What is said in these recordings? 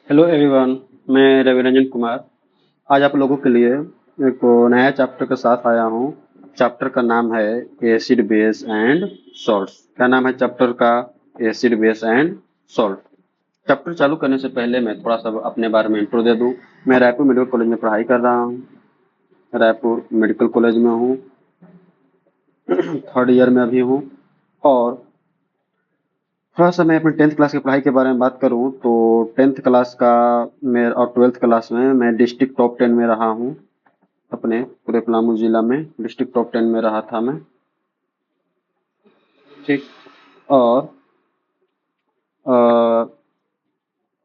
Hello everyone. मैं रवि रंजन कुमार आज आप लोगों के लिए एक नया चैप्टर के साथ आया हूँ। चैप्टर का नाम है एसिड बेस एंड सॉल्ट्स। क्या नाम है चैप्टर का? Acid base and salt. Chapter चालू करने से पहले मैं थोड़ा सा अपने बारे में इंट्रो दे दूँ। मैं रायपुर मेडिकल कॉलेज में पढ़ाई कर रहा हूँ। रायपुर मेडिकल कॉलेज में हूँ, थर्ड ईयर में अभी हूँ। और थोड़ा सा मैं अपने टेंथ क्लास की पढ़ाई के बारे में बात करूं तो टेंथ क्लास का मैं और ट्वेल्थ क्लास में मैं डिस्ट्रिक्ट टॉप 10 में रहा हूं। अपने पूरे पलामू जिला में डिस्ट्रिक्ट टॉप 10 में रहा था मैं। ठीक। और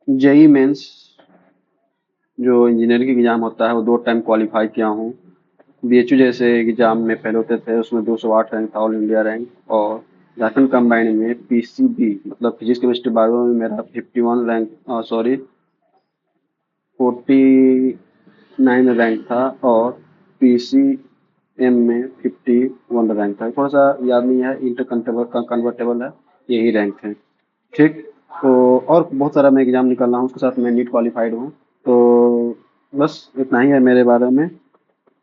जेई मेंस जो इंजीनियरिंग एग्जाम होता है वो 2 टाइम क्वालिफाई किया हूँ। बीएचयू जैसे एग्जाम में फेल होते थे उसमें 208 रैंक था, ऑल इंडिया रैंक। और झारखंड कंबाइंड में पीसीबी मतलब फिजिक्स केमिस्ट्री बायो में मेरा 51 रैंक, सॉरी 49 रैंक था। और पीसीएम में 51 रैंक था। थोड़ा सा याद नहीं है, इंटर कन्वर्टेबल है, यही रैंक है। ठीक। तो और बहुत सारा मैं एग्जाम निकाल रहा हूँ, उसके साथ मैं नीट क्वालिफाइड हूँ। तो बस इतना ही है मेरे बारे में।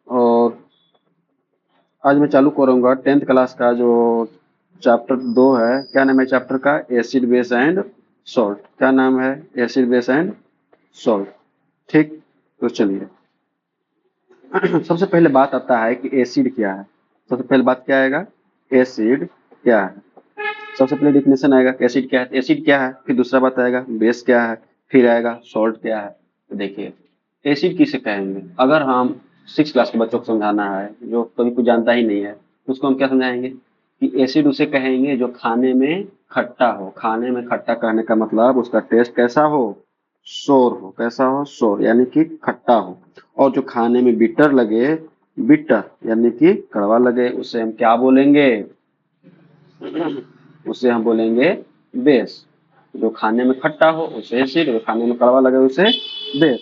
और आज मैं चालू करूंगा टेंथ क्लास का जो चैप्टर 2 है। क्या नाम है चैप्टर का? Acid base and salt. क्या नाम है? Acid base and salt. ठीक। तो चलिए सबसे पहले बात आता है कि एसिड क्या है। सबसे पहले बात क्या आएगा? एसिड क्या है। सबसे पहले डिफिनेशन आएगा कि एसिड क्या है। एसिड क्या है, फिर दूसरा बात आएगा बेस क्या है, फिर आएगा सॉल्ट क्या है। तो देखिए, एसिड किसे कहेंगे? अगर हम 6 क्लास के बच्चों को समझाना है जो कभी कुछ जानता ही नहीं है तो उसको हम क्या समझाएंगे कि एसिड उसे कहेंगे जो खाने में खट्टा हो। खाने में खट्टा कहने का मतलब उसका टेस्ट कैसा हो? सोर हो। कैसा हो? सोर यानी कि खट्टा हो। और जो खाने में बिटर लगे, बिटर यानी कि कड़वा लगे, उसे हम क्या बोलेंगे? उसे हम बोलेंगे बेस। जो खाने में खट्टा हो उसे एसिड, जो खाने में कड़वा लगे उसे बेस।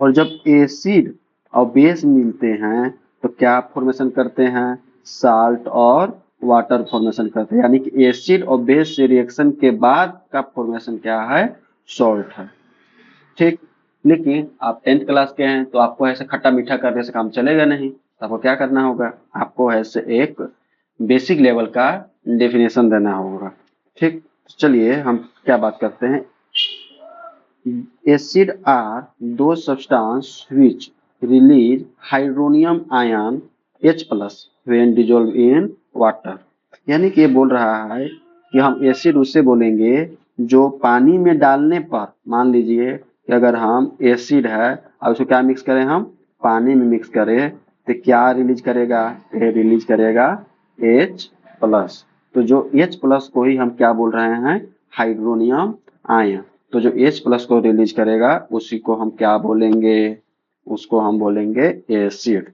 और जब एसिड और बेस मिलते हैं तो क्या फॉर्मेशन करते हैं? साल्ट और वाटर फॉर्मेशन करते हैं। यानी कि एसिड और बेस से रिएक्शन के बाद का फॉर्मेशन क्या है? सॉल्ट है। ठीक। लेकिन आप टेंथ क्लास के हैं तो आपको ऐसे खट्टा मीठा करने से काम चलेगा नहीं। तो आपको क्या करना होगा? आपको ऐसे एक बेसिक लेवल का डेफिनेशन देना होगा। ठीक। चलिए हम क्या बात करते हैं। एसिड आर दो substance which release hydronium ion H plus when dissolved in water। यानी कि ये बोल रहा है कि हम एसिड उससे बोलेंगे जो पानी में डालने पर, मान लीजिए कि अगर हम एसिड है और उसको क्या मिक्स करें, हम पानी में मिक्स करें तो क्या रिलीज करेगा? ये रिलीज करेगा H प्लस। तो जो H प्लस को ही हम क्या बोल रहे हैं? Hydronium ion. तो जो H प्लस को रिलीज करेगा उसी को हम क्या बोलेंगे? उसको हम बोलेंगे एसिड।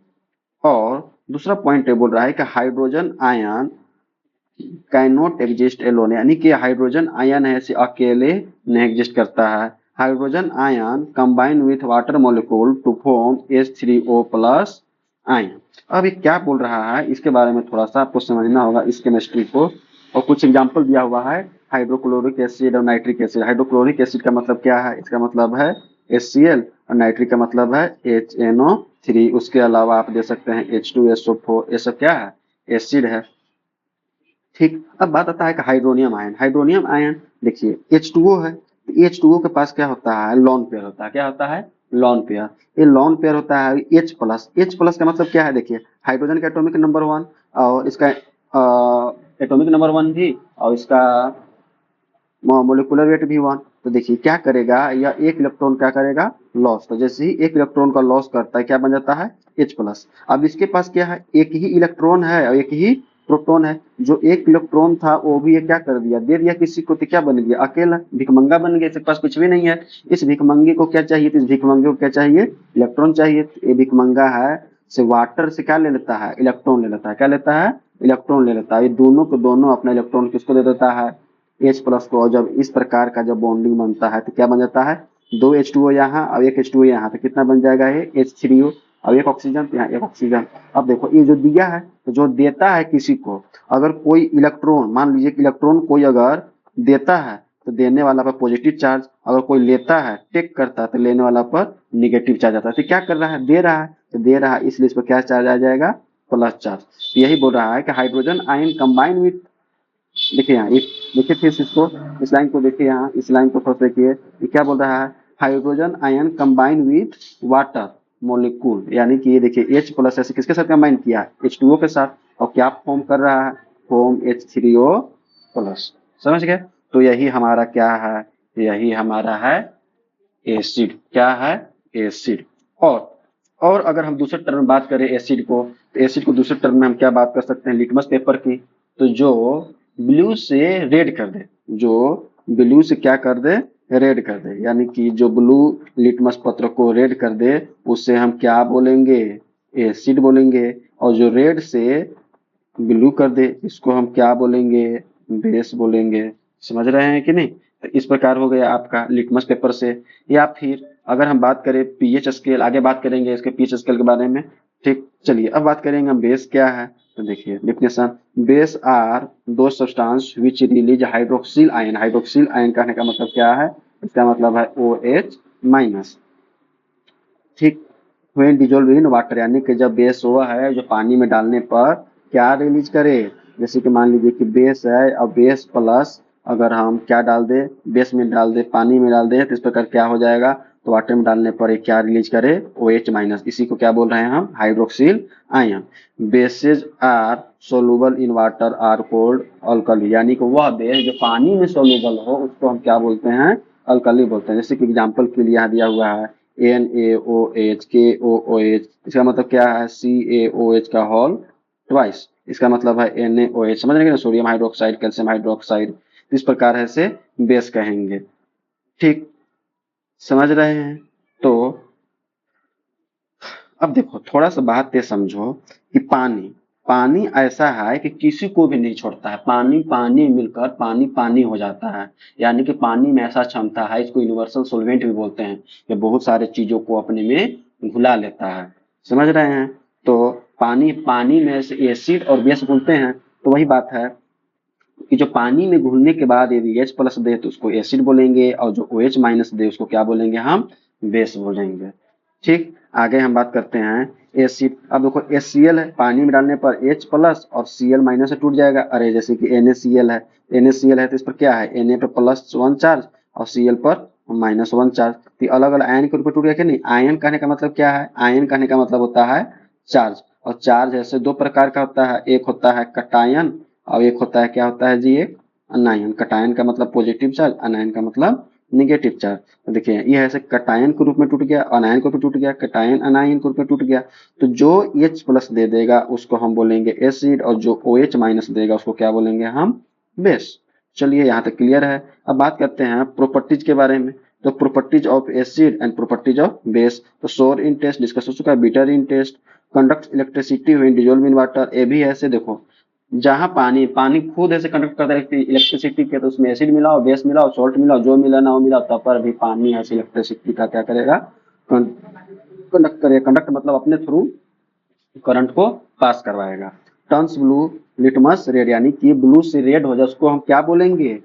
और दूसरा पॉइंट ये बोल रहा है कि hydrogen ion can not exist alone. यानी कि हाइड्रोजन आयन है से अकेले नहीं एग्जिस्ट करता है। Hydrogen ion combine with water molecule to form H3O plus ion. अब ये क्या बोल रहा है इसके बारे में थोड़ा सा आपको समझना होगा इस केमिस्ट्री को। और कुछ एग्जाम्पल दिया हुआ है, हाइड्रोक्लोरिक एसिड और नाइट्रिक एसिड। हाइड्रोक्लोरिक एसिड का मतलब क्या है? इसका मतलब है HCl और नाइट्रिक का मतलब है HNO3। उसके अलावा आप दे सकते हैं H2SO4। ये सब क्या है? एसिड है। ठीक। अब बात आता है कि हाइड्रोनियम आयन। हाइड्रोनियम आयन देखिए H2O है, तो H2O के पास क्या होता है? लॉन पेयर होता है। क्या होता है? Lone pair. ये लॉन पेयर होता है H प्लस। H प्लस का मतलब क्या है? देखिए, हाइड्रोजन का एटॉमिक नंबर 1 और इसका एटॉमिक नंबर 1 भी, और इसका मोलिकुलर वेट भी 1। तो देखिए क्या करेगा, या एक इलेक्ट्रॉन क्या करेगा? लॉस। तो जैसे ही एक इलेक्ट्रॉन का लॉस करता है क्या बन जाता है? H plus. अब इसके पास क्या है? एक ही इलेक्ट्रॉन है और एक ही प्रोटॉन है। जो एक इलेक्ट्रॉन था वो भी ये क्या कर दिया? दे दिया किसी को, तो क्या बन गया? अकेला भिखमंगा बन गया। इसके पास कुछ भी नहीं है। इस भिखमंगे को क्या चाहिए? तो इस भिखमंगे को क्या चाहिए? इलेक्ट्रॉन चाहिए। तो ये भिखमंगा है से वाटर से क्या ले लेता है? इलेक्ट्रॉन ले लेता है। क्या लेता है? इलेक्ट्रॉन ले लेता है। ये दोनों को दोनों अपना इलेक्ट्रॉन किसको दे देता है? H प्लस को। और जब इस प्रकार का जब बॉन्डिंग बनता है तो क्या बन जाता है? 2 H2O यहाँ और एक H2O यहाँ, तो कितना बन जाएगा? ये H3O। और एक ऑक्सीजन, तो यहाँ एक ऑक्सीजन। अब देखो ये जो दिया है, तो जो देता है किसी को, अगर कोई इलेक्ट्रॉन, मान लीजिए कि इलेक्ट्रॉन कोई अगर देता है तो देने वाला पर पॉजिटिव चार्ज, अगर कोई लेता है टेक करता है तो लेने वाला पर निगेटिव चार्ज आता है। तो क्या कर रहा है, दे रहा है, तो दे रहा है इसलिए इस पर क्या चार्ज आ जाएगा, प्लस चार्ज। तो यही बोल रहा है कि हाइड्रोजन आयन कंबाइन विथ, देखिए यहाँ देखिए फिर से इसको, इस लाइन को देखिए, यहाँ इस लाइन को थोड़ा देखिए, ये क्या बोल रहा है, hydrogen ion combine with water molecule, यानी कि ये देखिए H प्लस ऐसे किसके साथ कंबाइन किया, H2O के साथ, और क्या फॉर्म कर रहा है, फॉर्म H3O प्लस। समझ गए। तो यही हमारा क्या है, यही हमारा है एसिड, क्या है, एसिड। और अगर हम दूसरे टर्म में बात करें एसिड को, तो एसिड को दूसरे टर्म में हम क्या बात कर सकते हैं, लिटमस पेपर की। तो जो ब्लू से रेड कर दे, जो ब्लू से क्या कर दे, रेड कर दे, यानी कि जो ब्लू लिटमस पत्र को रेड कर दे उसे हम क्या बोलेंगे, एसिड बोलेंगे। और जो रेड से ब्लू कर दे इसको हम क्या बोलेंगे, बेस बोलेंगे। समझ रहे हैं कि नहीं। तो इस प्रकार हो गया आपका लिटमस पेपर से। या फिर अगर हम बात करें पीएच स्केल, आगे बात करेंगे इसके पीएच स्केल के बारे में। ठीक, चलिए अब बात करेंगे हम बेस क्या है। तो देखिए डेफिनेशन, बेस आर दो substance which release hydroxyl ion. Hydroxyl ion कहने का मतलब क्या है, इसका मतलब है OH माइनस। ठीक, व्हेन डिजोल्व इन वाटर, यानी कि जब बेस वो है जो पानी में डालने पर क्या रिलीज करे। जैसे कि मान लीजिए कि बेस है और बेस प्लस अगर हम क्या डाल दे, बेस में डाल दे, पानी में डाल दे, तो इस प्रकार क्या हो जाएगा, तो वाटर में डालने पर ये क्या रिलीज करे, OH माइनस। इसी को क्या बोल रहे हैं हम, hydroxyl ion. Bases are soluble in water are called alkali, यानी कि वह बेस जो पानी में सोलूबल हो उसको हम क्या बोलते हैं, अल्कली बोलते हैं। जैसे कि एग्जाम्पल के लिए यहाँ दिया हुआ है NaOH, KOOH, इसका मतलब क्या है, CaOH का होल ट्वाइस, इसका मतलब है NaOH। समझ रहे हैं ना, सोडियम हाइड्रोक्साइड, कैल्शियम हाइड्रोक्साइड, इस प्रकार है से बेस कहेंगे। ठीक, समझ रहे हैं। तो अब देखो थोड़ा सा बात ये समझो कि पानी, पानी ऐसा है कि किसी को भी नहीं छोड़ता है। पानी पानी मिलकर पानी पानी हो जाता है, यानी कि पानी में ऐसा क्षमता है, इसको यूनिवर्सल सोल्वेंट भी बोलते हैं, कि बहुत सारे चीजों को अपने में घुला लेता है। समझ रहे हैं। तो पानी पानी में से एसिड और बेस बोलते हैं। तो वही बात है कि जो पानी में घुलने के बाद यदि H प्लस दे तो उसको एसिड बोलेंगे, और जो OH माइनस दे उसको क्या बोलेंगे, हम बेस बोलेंगे। ठीक, आगे हम बात करते हैं एसिड। अब देखो HCl है, पानी में डालने पर H प्लस और Cl माइनस से टूट जाएगा। अरे जैसे कि NaCl है, NaCl है तो इस पर क्या है, Na पे +1 चार्ज और Cl पर -1 चार्ज। तो अलग अलग आयन के रूप में टूट गया कि नहीं। आयन कहने का मतलब क्या है, आयन कहने का मतलब होता है चार्ज, और चार्ज ऐसे दो प्रकार का होता है, एक होता है कटायन और एक होता है क्या होता है जी, एक अनायन। कटायन का मतलब पॉजिटिव चार्ज, अनायन का मतलब निगेटिव चार्ज। तो देखिए ये ऐसे कटायन के रूप में टूट गया, अनायन के रूप में टूट गया, कटायन अनायन के रूप में टूट गया। तो जो H प्लस दे देगा उसको हम बोलेंगे एसिड, और जो OH माइनस देगा उसको क्या बोलेंगे, हम बेस। चलिए यहाँ तक क्लियर है। अब बात करते हैं प्रॉपर्टीज के बारे में। तो properties of acid and properties of base. तो सोर इन टेस्ट डिस्कस हो चुका है, bitter in taste, conduct electricity when dissolve in water. ये भी ऐसे देखो, जहां पानी पानी खुद ऐसे कंडक्ट करता है इलेक्ट्रिसिटी के, तो उसमें एसिड मिलाओ, बेस मिलाओ, सॉल्ट मिलाओ, जो मिला ना वो मिलाओ, तब पर भी पानी ऐसे इलेक्ट्रिसिटी का क्या करेगा, कंडक्ट करेगा। कंडक्ट मतलब अपने थ्रू करंट को पास करवाएगा। टर्न्स ब्लू लिटमस रेड, यानी कि ब्लू से रेड हो जाए उसको हम क्या बोलेंगे,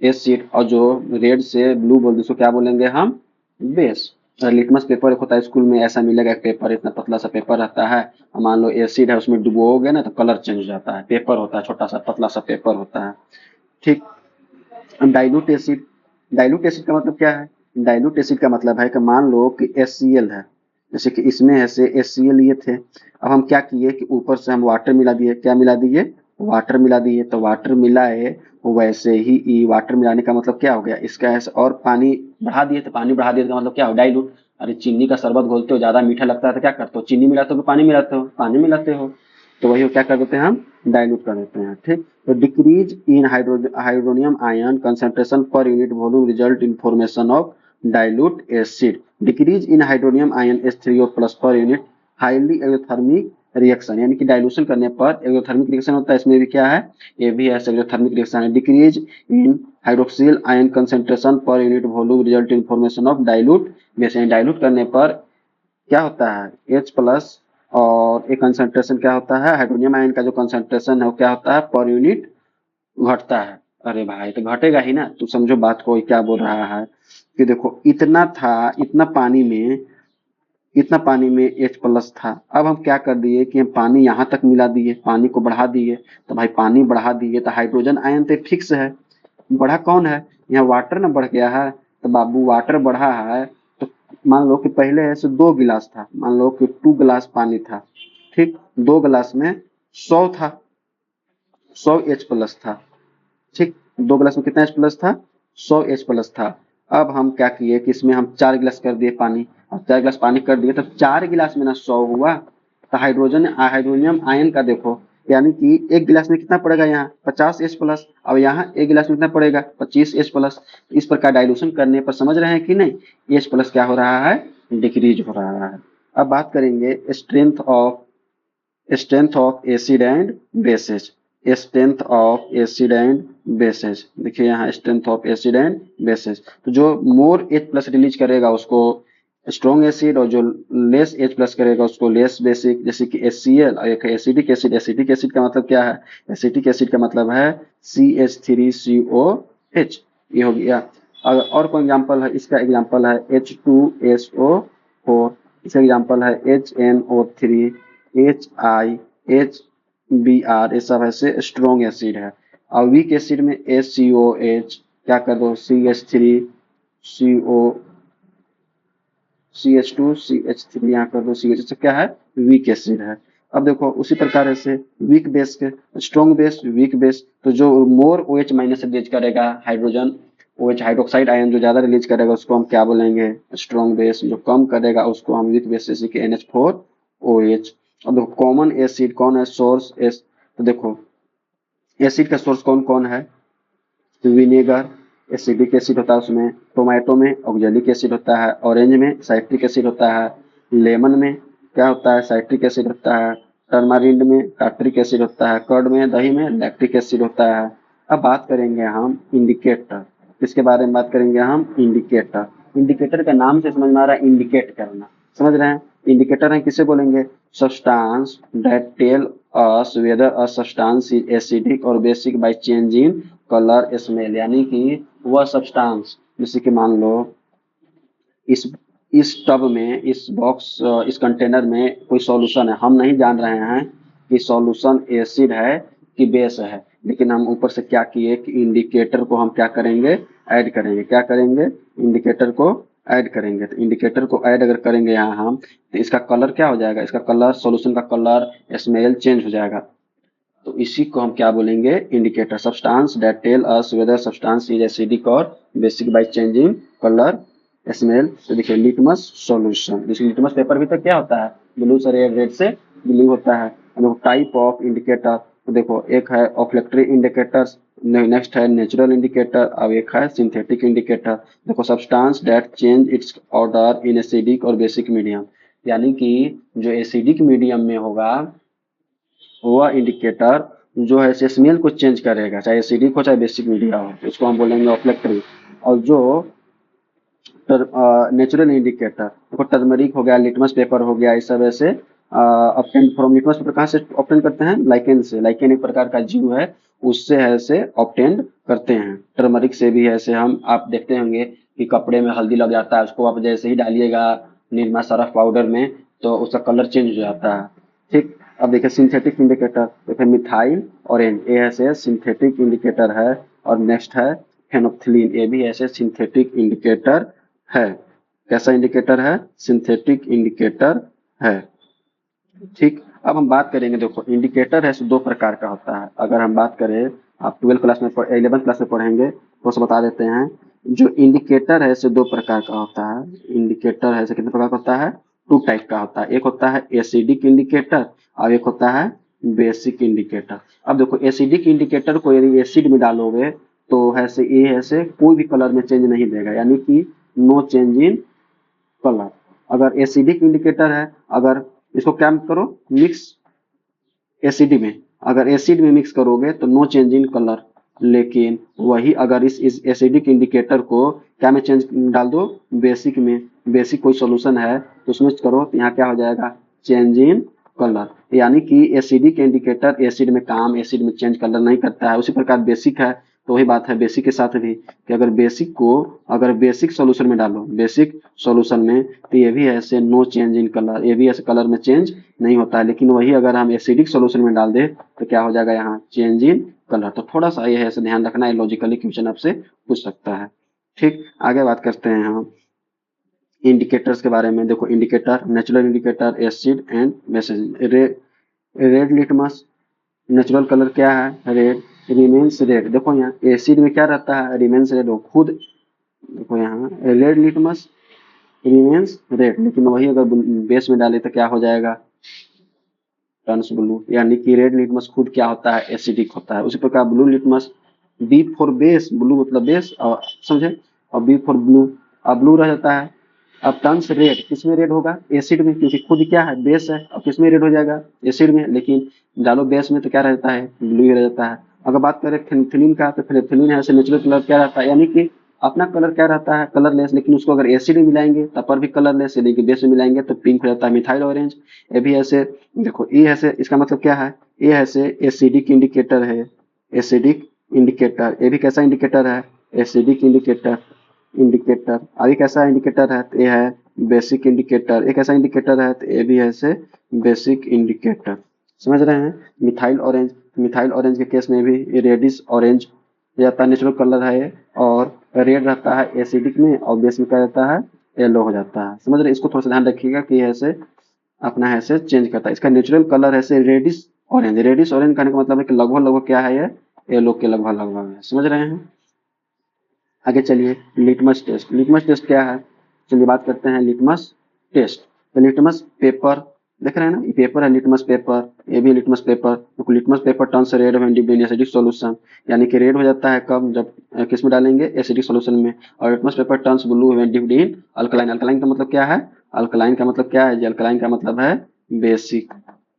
एसिड, और जो रेड से ब्लू बोल दे उसको क्या बोलेंगे, हम बेस। लिटमस पेपर एक होता है, स्कूल में ऐसा मिलेगा, एक पेपर इतना पतला सा पेपर रहता है, मान लो एसिड है उसमें डुबोगे ना तो कलर चेंज हो जाता है। पेपर होता है, छोटा सा पतला सा पेपर होता है। ठीक, डाइल्यूट एसिड। डाइल्यूट एसिड का मतलब क्या है, डाइल्यूट एसिड का मतलब है कि मान लो कि HCl है, जैसे कि इसमें ऐसे HCl लिए थे, अब हम क्या किए कि ऊपर से हम वाटर मिला दिए। क्या मिला दिए, वाटर मिला दिए। तो वाटर मिलाए, वैसे ही वाटर मिलाने का मतलब क्या हो गया, इसका ऐसे और पानी बढ़ा दिए, तो पानी बढ़ा दिए का मतलब क्या हो, डाइल्यूट। अरे चीनी का शरबत घोलते हो, ज्यादा मीठा लगता है तो क्या करते हो, चीनी मिलाते हो, पानी मिलाते हो, पानी मिलाते हो। तो वही क्या कर देते हैं, हम डाइल्यूट कर देते हैं। ठीक, तो decrease in hydronium ion concentration per unit volume result in formation of dilute acid. Decrease in hydronium ion H3O plus per unit highly exothermic reaction, यानी कि डाइल्यूशन करने पर एक्सोथर्मिक रिएक्शन होता है। इसमें भी क्या है, ये भी है एक्सोथर्मिक रिएक्शन है। Decrease in hydroxyl ion concentration per unit volume result in formation of dilute base. Dilute करने पर क्या होता है, H प्लस, और एक कंसंट्रेशन क्या होता है, हाइड्रोनियम आयन का जो कंसंट्रेशन है वो क्या होता है, पर यूनिट घटता है। अरे भाई तो घटेगा ही ना, तू समझो बात को, क्या बोल रहा है कि देखो इतना था, इतना पानी में, इतना पानी में H प्लस था। अब हम क्या कर दिए कि हम पानी यहाँ तक मिला दिए, पानी को बढ़ा दिए। तो भाई पानी बढ़ा दिए तो हाइड्रोजन आयन तो फिक्स है, बढ़ा कौन है, यहाँ वाटर ना बढ़ गया है। तो बाबू वाटर बढ़ा है तो मान लो कि पहले ऐसे 2 गिलास था, मान लो कि 2 गिलास पानी था, ठीक, 2 गिलास में 100 था, 100 H प्लस था, ठीक, 2 गिलास में कितना H प्लस था, 100 H प्लस था। अब हम क्या किए कि इसमें हम 4 गिलास कर दिए पानी, अब 4 गिलास पानी कर दिए, तब 4 गिलास में ना 100 हुआ, तो हाइड्रोनियम आयन का देखो, यानी कि 1 गिलास में कितना पड़ेगा, यहाँ 50 H प्लस, अब यहाँ 1 गिलास में कितना पड़ेगा, 25 H प्लस। इस प्रकार डाइल्यूशन करने पर समझ रहे हैं कि नहीं, H प्लस क्या हो रहा है, डिक्रीज हो रहा है। अब बात करेंगे strength of acid and bases, strength of acid and bases, देखिए यहाँ strength of acid and bases, तो जो मोर H प्लस रिलीज करेगा उसको स्ट्रॉन्ग एसिड, और जो लेस H प्लस करेगा उसको लेस बेसिक, जैसे कि HCl, और एक एसिडिक एसिड। एसिडिक एसिड का मतलब क्या है, एसिडिक एसिड का मतलब है CH3COH, ये हो गया। और कोई एग्जांपल है, इसका एग्जांपल है H2SO4, इसका एग्जांपल है HNO3, HiHBr, ये सब ऐसे स्ट्रॉन्ग एसिड है। और वीक एसिड में HCOH, क्या कर दो CH3CO, CH2CH3 यहाँ कर दो CH, क्या है, वीक एसिड है। अब देखो उसी प्रकार से वीक बेस के स्ट्रॉन्ग बेस, वीक बेस, तो जो मोर OH माइनस रिलीज करेगा हाइड्रोजन, OH हाइड्रोक्साइड आयन जो ज्यादा रिलीज करेगा उसको हम क्या बोलेंगे, स्ट्रॉन्ग बेस, जो कम करेगा उसको हम वीक बेस, जैसे कि NH4OH। अब देखो कॉमन एसिड कौन है, सोर्स एस, तो देखो एसिड का सोर्स कौन कौन है, विनेगर एसिडिक एसिड होता है उसमें, टोमेटो में ऑक्जेलिक एसिड होता है, ऑरेंज में साइट्रिक एसिड होता है, लेमन में क्या होता है, साइट्रिक एसिड होता है, टर्मारिंड में टार्ट्रिक एसिड होता है, कर्ड में, दही में लैक्टिक एसिड होता है। अब बात करेंगे हम इंडिकेटर, किसके बारे में बात करेंगे हम, इंडिकेटर। इंडिकेटर का नाम से समझ में आ रहा है इंडिकेट करना, समझ रहे हैं। इंडिकेटर है किसे बोलेंगे, substance that tell us whether a substance is acidic और basic by change in colour smell, यानी कि वह सब्सटेंस, जैसे कि मान लो इस इस टब में, इस बॉक्स, इस कंटेनर में कोई सॉल्यूशन है, हम नहीं जान रहे हैं कि सॉल्यूशन एसिड है कि बेस है, लेकिन हम ऊपर से क्या किए कि इंडिकेटर को हम क्या करेंगे, ऐड करेंगे, क्या करेंगे, इंडिकेटर को ऐड करेंगे। तो इंडिकेटर को ऐड अगर करेंगे यहाँ हम, तो इसका कलर क्या हो जाएगा, इसका कलर, सॉल्यूशन का कलर, स्मेल चेंज हो जाएगा। तो इसी को हम क्या बोलेंगे, indicator. Substance that tell us whether substance is acidic और basic by changing colour smell. तो देखिए लिटमस सॉल्यूशन, जैसे लिटमस पेपर भी तो क्या होता है, ब्लू से रेड, रेड से ब्लू होता है। टाइप ऑफ इंडिकेटर, तो देखो एक है ऑफ्लेक्टरी इंडिकेटर्स, नेक्स्ट है नेचुरल इंडिकेटर, अब एक है सिंथेटिक इंडिकेटर। देखो substance that change it's order in acidic और बेसिक मीडियम, यानी कि जो एसिडिक मीडियम में होगा वह इंडिकेटर जो है स्मेल को चेंज करेगा, चाहे एसिडिक हो चाहे बेसिक मीडिया हो, तो इसको हम बोलेंगे ऑफ्लेक्टरी। और जो नेचुरल इंडिकेटर, देखो टर्मरिक हो गया, लिटमस पेपर हो गया, इस सब ऐसे ऑब्टेन फ्रॉम, लिटमस पेपर कहाँ से ऑब्टेन करते हैं, लाइकेन से, लाइकेन एक प्रकार का जीव है, उससे ऐसे ऑब्टेन करते हैं। टर्मरिक से भी ऐसे हम, आप देखते होंगे कि कपड़े में हल्दी लग जाता है, उसको आप जैसे ही डालिएगा निरमा सर्फ पाउडर में तो उसका कलर चेंज हो जाता है, ठीक। अब देखिए सिंथेटिक इंडिकेटर, देखिए मिथाइल ऑरेंज, ये ऐसे सिंथेटिक इंडिकेटर है। और नेक्स्ट है फेनोक्थिलीन, ये भी ऐसे सिंथेटिक इंडिकेटर है। कैसा इंडिकेटर है, सिंथेटिक इंडिकेटर है, ठीक। अब हम बात करेंगे, देखो इंडिकेटर है सो 2 प्रकार का होता है। अगर हम बात करें, आप 12 क्लास में 11 क्लास में पढ़ेंगे तो उसे बता देते हैं। जो इंडिकेटर है इसे 2 प्रकार का होता है। इंडिकेटर है इसे कितने प्रकार का होता है, 2 टाइप का होता है। एक होता है एसिडिक इंडिकेटर और एक होता है बेसिक इंडिकेटर। अब देखो एसिडिक इंडिकेटर को यदि एसिड में डालोगे तो ऐसे ये ऐसे कोई भी कलर में चेंज नहीं देगा, यानी कि नो चेंज इन कलर। अगर एसिडिक इंडिकेटर है, अगर इसको क्या करो, मिक्स एसिड में, अगर एसिड में मिक्स करोगे तो नो चेंज इन कलर। लेकिन वही अगर इस एसिडिक इंडिकेटर को क्या में चेंज डाल दो, बेसिक में, बेसिक कोई सॉल्यूशन है तो उसमें करो तो यहाँ क्या हो जाएगा, चेंज इन कलर। यानी कि एसिडिक इंडिकेटर एसिड में काम, एसिड में चेंज कलर नहीं करता है। उसी प्रकार बेसिक है, तो वही बात है बेसिक के साथ भी कि अगर बेसिक को अगर बेसिक सॉल्यूशन में डालो, बेसिक सॉल्यूशन में, तो ये भी ऐसे नो चेंज इन कलर, ये भी ऐसे कलर में चेंज नहीं होता है। लेकिन वही अगर हम एसिडिक सॉल्यूशन में डाल दे तो क्या हो जाएगा, यहाँ चेंज इन कलर। तो थोड़ा सा ये ऐसे ध्यान रखना है, लॉजिकली क्वेश्चन आपसे पूछ सकता है। ठीक, आगे बात करते हैं हम इंडिकेटर्स के बारे में। देखो indicator, natural indicator, acid and bases. Red litmus, natural colour क्या है, रेड, रिमेन्स रेड। देखो यहाँ एसिड में क्या रहता है, रिमेन्स रेड हो खुद। देखो यहाँ रेड लिटमस रिमेन्स रेड, लेकिन वही अगर बेस में डाले तो क्या हो जाएगा, टर्न्स ब्लू। यानी कि रेड लिटमस खुद क्या होता है, एसिडिक होता है। उसी प्रकार blue litmus, B for base, blue मतलब बेस, और समझे, और बी फॉर ब्लू, अब ब्लू रह जाता है। अब टर्न्स रेड, किसमें रेड होगा, एसिड में, क्योंकि खुद क्या है, बेस है। अब किसमें रेड हो जाएगा, एसिड में। लेकिन डालो बेस में तो क्या रहता है, ब्लू ही रह जाता है। अगर बात करें फेनिथिलीन का, तो फेनिथिलीन ऐसे नेचुरल कलर क्या रहता है, यानी कि अपना कलर क्या रहता है, कलरलेस। लेकिन उसको अगर एसिड में मिलाएंगे तब पर भी कलरलेस, यदि बेस में मिलाएंगे तो पिंक हो जाता है, मिथाइल ऑरेंज। ये भी ऐसे, देखो ये ऐसे, इसका मतलब क्या है, ये ऐसे एसिडिक इंडिकेटर है, एसिडिक इंडिकेटर। ये भी कैसा इंडिकेटर है, एसिडिक इंडिकेटर। इंडिकेटर अभी कैसा इंडिकेटर है, तो ये है बेसिक इंडिकेटर। एक ऐसा इंडिकेटर है, तो ये भी ऐसे बेसिक इंडिकेटर। समझ रहे हैं। मिथाइल ऑरेंज, मिथाइल ऑरेंज के केस में भी रेडिश ऑरेंज रहता है, नेचुरल कलर है ये, और रेड रहता है एसिडिक में, और बेस में क्या रहता है, येलो हो जाता है। समझ रहे, इसको थोड़ा सा ध्यान रखिएगा कि ऐसे अपना ऐसे चेंज करता है। इसका नेचुरल कलर ऐसे रेडिश ऑरेंज, रेडिश ऑरेंज कहने का मतलब है कि लगभग लगभग क्या है, ये येलो के लगभग लगभग है। समझ रहे हैं। आगे चलिए, लिटमस टेस्ट। लिटमस टेस्ट क्या है, चलिए बात करते हैं लिटमस टेस्ट। तो लिटमस पेपर देख रहे हैं ना, ये पेपर है लिटमस पेपर, ये भी लिटमस पेपर। तो litmus paper turns red when dipped in acidic solution, यानी कि रेड हो जाता है कब, जब किस में डालेंगे, एसिडिक सॉल्यूशन में। और litmus paper turns blue when dipped in alkaline. Alkaline का मतलब क्या है, अल्कलाइन का मतलब क्या है जी, अल्कलाइन का मतलब है बेसिक,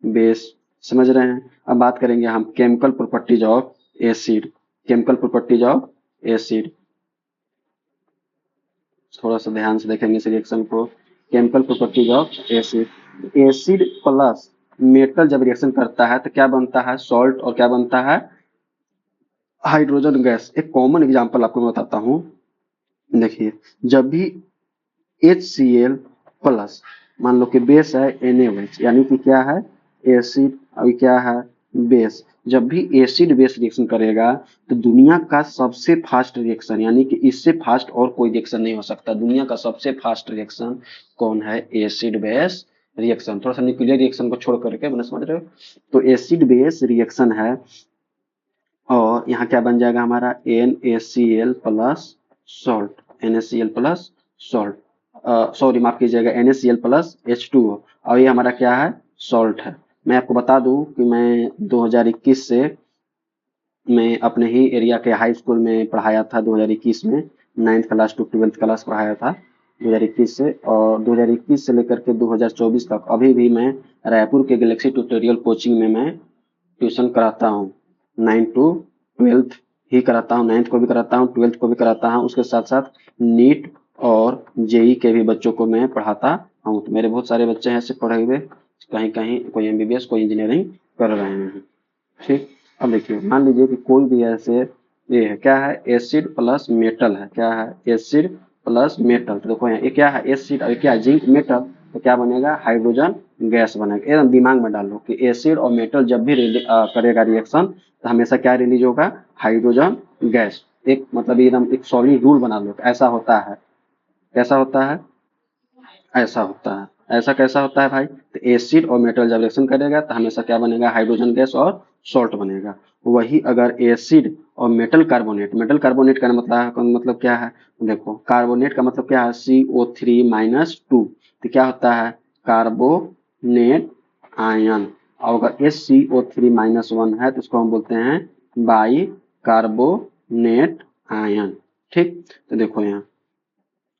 बेस। समझ रहे हैं। अब बात करेंगे हम chemical properties of acid, chemical properties of acid. थोड़ा सा ध्यान से देखेंगे इस रिएक्शन को। Chemical properties of acid, acid plus metal जब रिएक्शन करता है तो क्या बनता है, सॉल्ट, और क्या बनता है, हाइड्रोजन गैस। एक कॉमन एग्जांपल आपको मैं बताता हूँ। देखिए, जब भी HCl प्लस, मान लो कि बेस है NaOH, यानी कि क्या है, एसिड, अभी क्या है, बेस। जब भी एसिड बेस रिएक्शन करेगा तो दुनिया का सबसे फास्ट रिएक्शन, यानी कि इससे फास्ट और कोई रिएक्शन नहीं हो सकता। दुनिया का सबसे फास्ट रिएक्शन कौन है, एसिड बेस रिएक्शन। थोड़ा सा न्यूक्लियर रिएक्शन को छोड़ करके, मैंने समझ रहे हो। तो एसिड बेस रिएक्शन है, और यहाँ क्या बन जाएगा हमारा, NaCl plus salt, NaCl plus salt, sorry माफ कीजिएगा, NaCl प्लस H2O। और ये हमारा क्या है, सॉल्ट है। मैं आपको बता दूं कि मैं 2021 से मैं अपने ही एरिया के हाई स्कूल में पढ़ाया था। 2021 में 9th class to 12th class पढ़ाया था 2021 से, और 2021 से लेकर के 2024 तक अभी भी मैं रायपुर के गैलेक्सी ट्यूटोरियल कोचिंग में मैं ट्यूशन कराता हूँ। 9 to 12th ही कराता हूँ, 9th को भी कराता हूँ, 12th को भी कराता हूँ। उसके साथ साथ नीट और जेई के भी बच्चों को मैं पढ़ाता हूँ। तो मेरे बहुत सारे बच्चे हैं ऐसे पढ़े हुए, कहीं कहीं कोई MBBS, कोई इंजीनियरिंग कर रहे हैं। ठीक, अब देखिए, मान लीजिए कि कोई भी ऐसे ये है, क्या है, एसिड प्लस मेटल है, क्या है, एसिड प्लस मेटल। तो देखो यहाँ ये क्या है, एसिड, और क्या है, जिंक मेटल। तो क्या बनेगा, हाइड्रोजन गैस बनेगा। एकदम दिमाग में डाल लो कि एसिड और मेटल जब भी करेगा रिएक्शन तो हमेशा क्या रिलीज होगा, हाइड्रोजन गैस। एक मतलब एकदम एक सॉलिड रूल बना लो, ऐसा होता है, कैसा होता है, ऐसा होता है। ऐसा कैसा होता है भाई, तो एसिड और मेटल जब रिएक्शन करेगा तो हमेशा क्या बनेगा, हाइड्रोजन गैस और सॉल्ट बनेगा। वही अगर एसिड और मेटल कार्बोनेट, मेटल कार्बोनेट का मतलब क्या है, देखो कार्बोनेट का मतलब क्या है, CO3-2। तो क्या होता है, कार्बोनेट आयन। और अगर SCO3-1 है तो इसको हम बोलते हैं बाई कार्बोनेट आयन। ठीक, तो देखो यहाँ,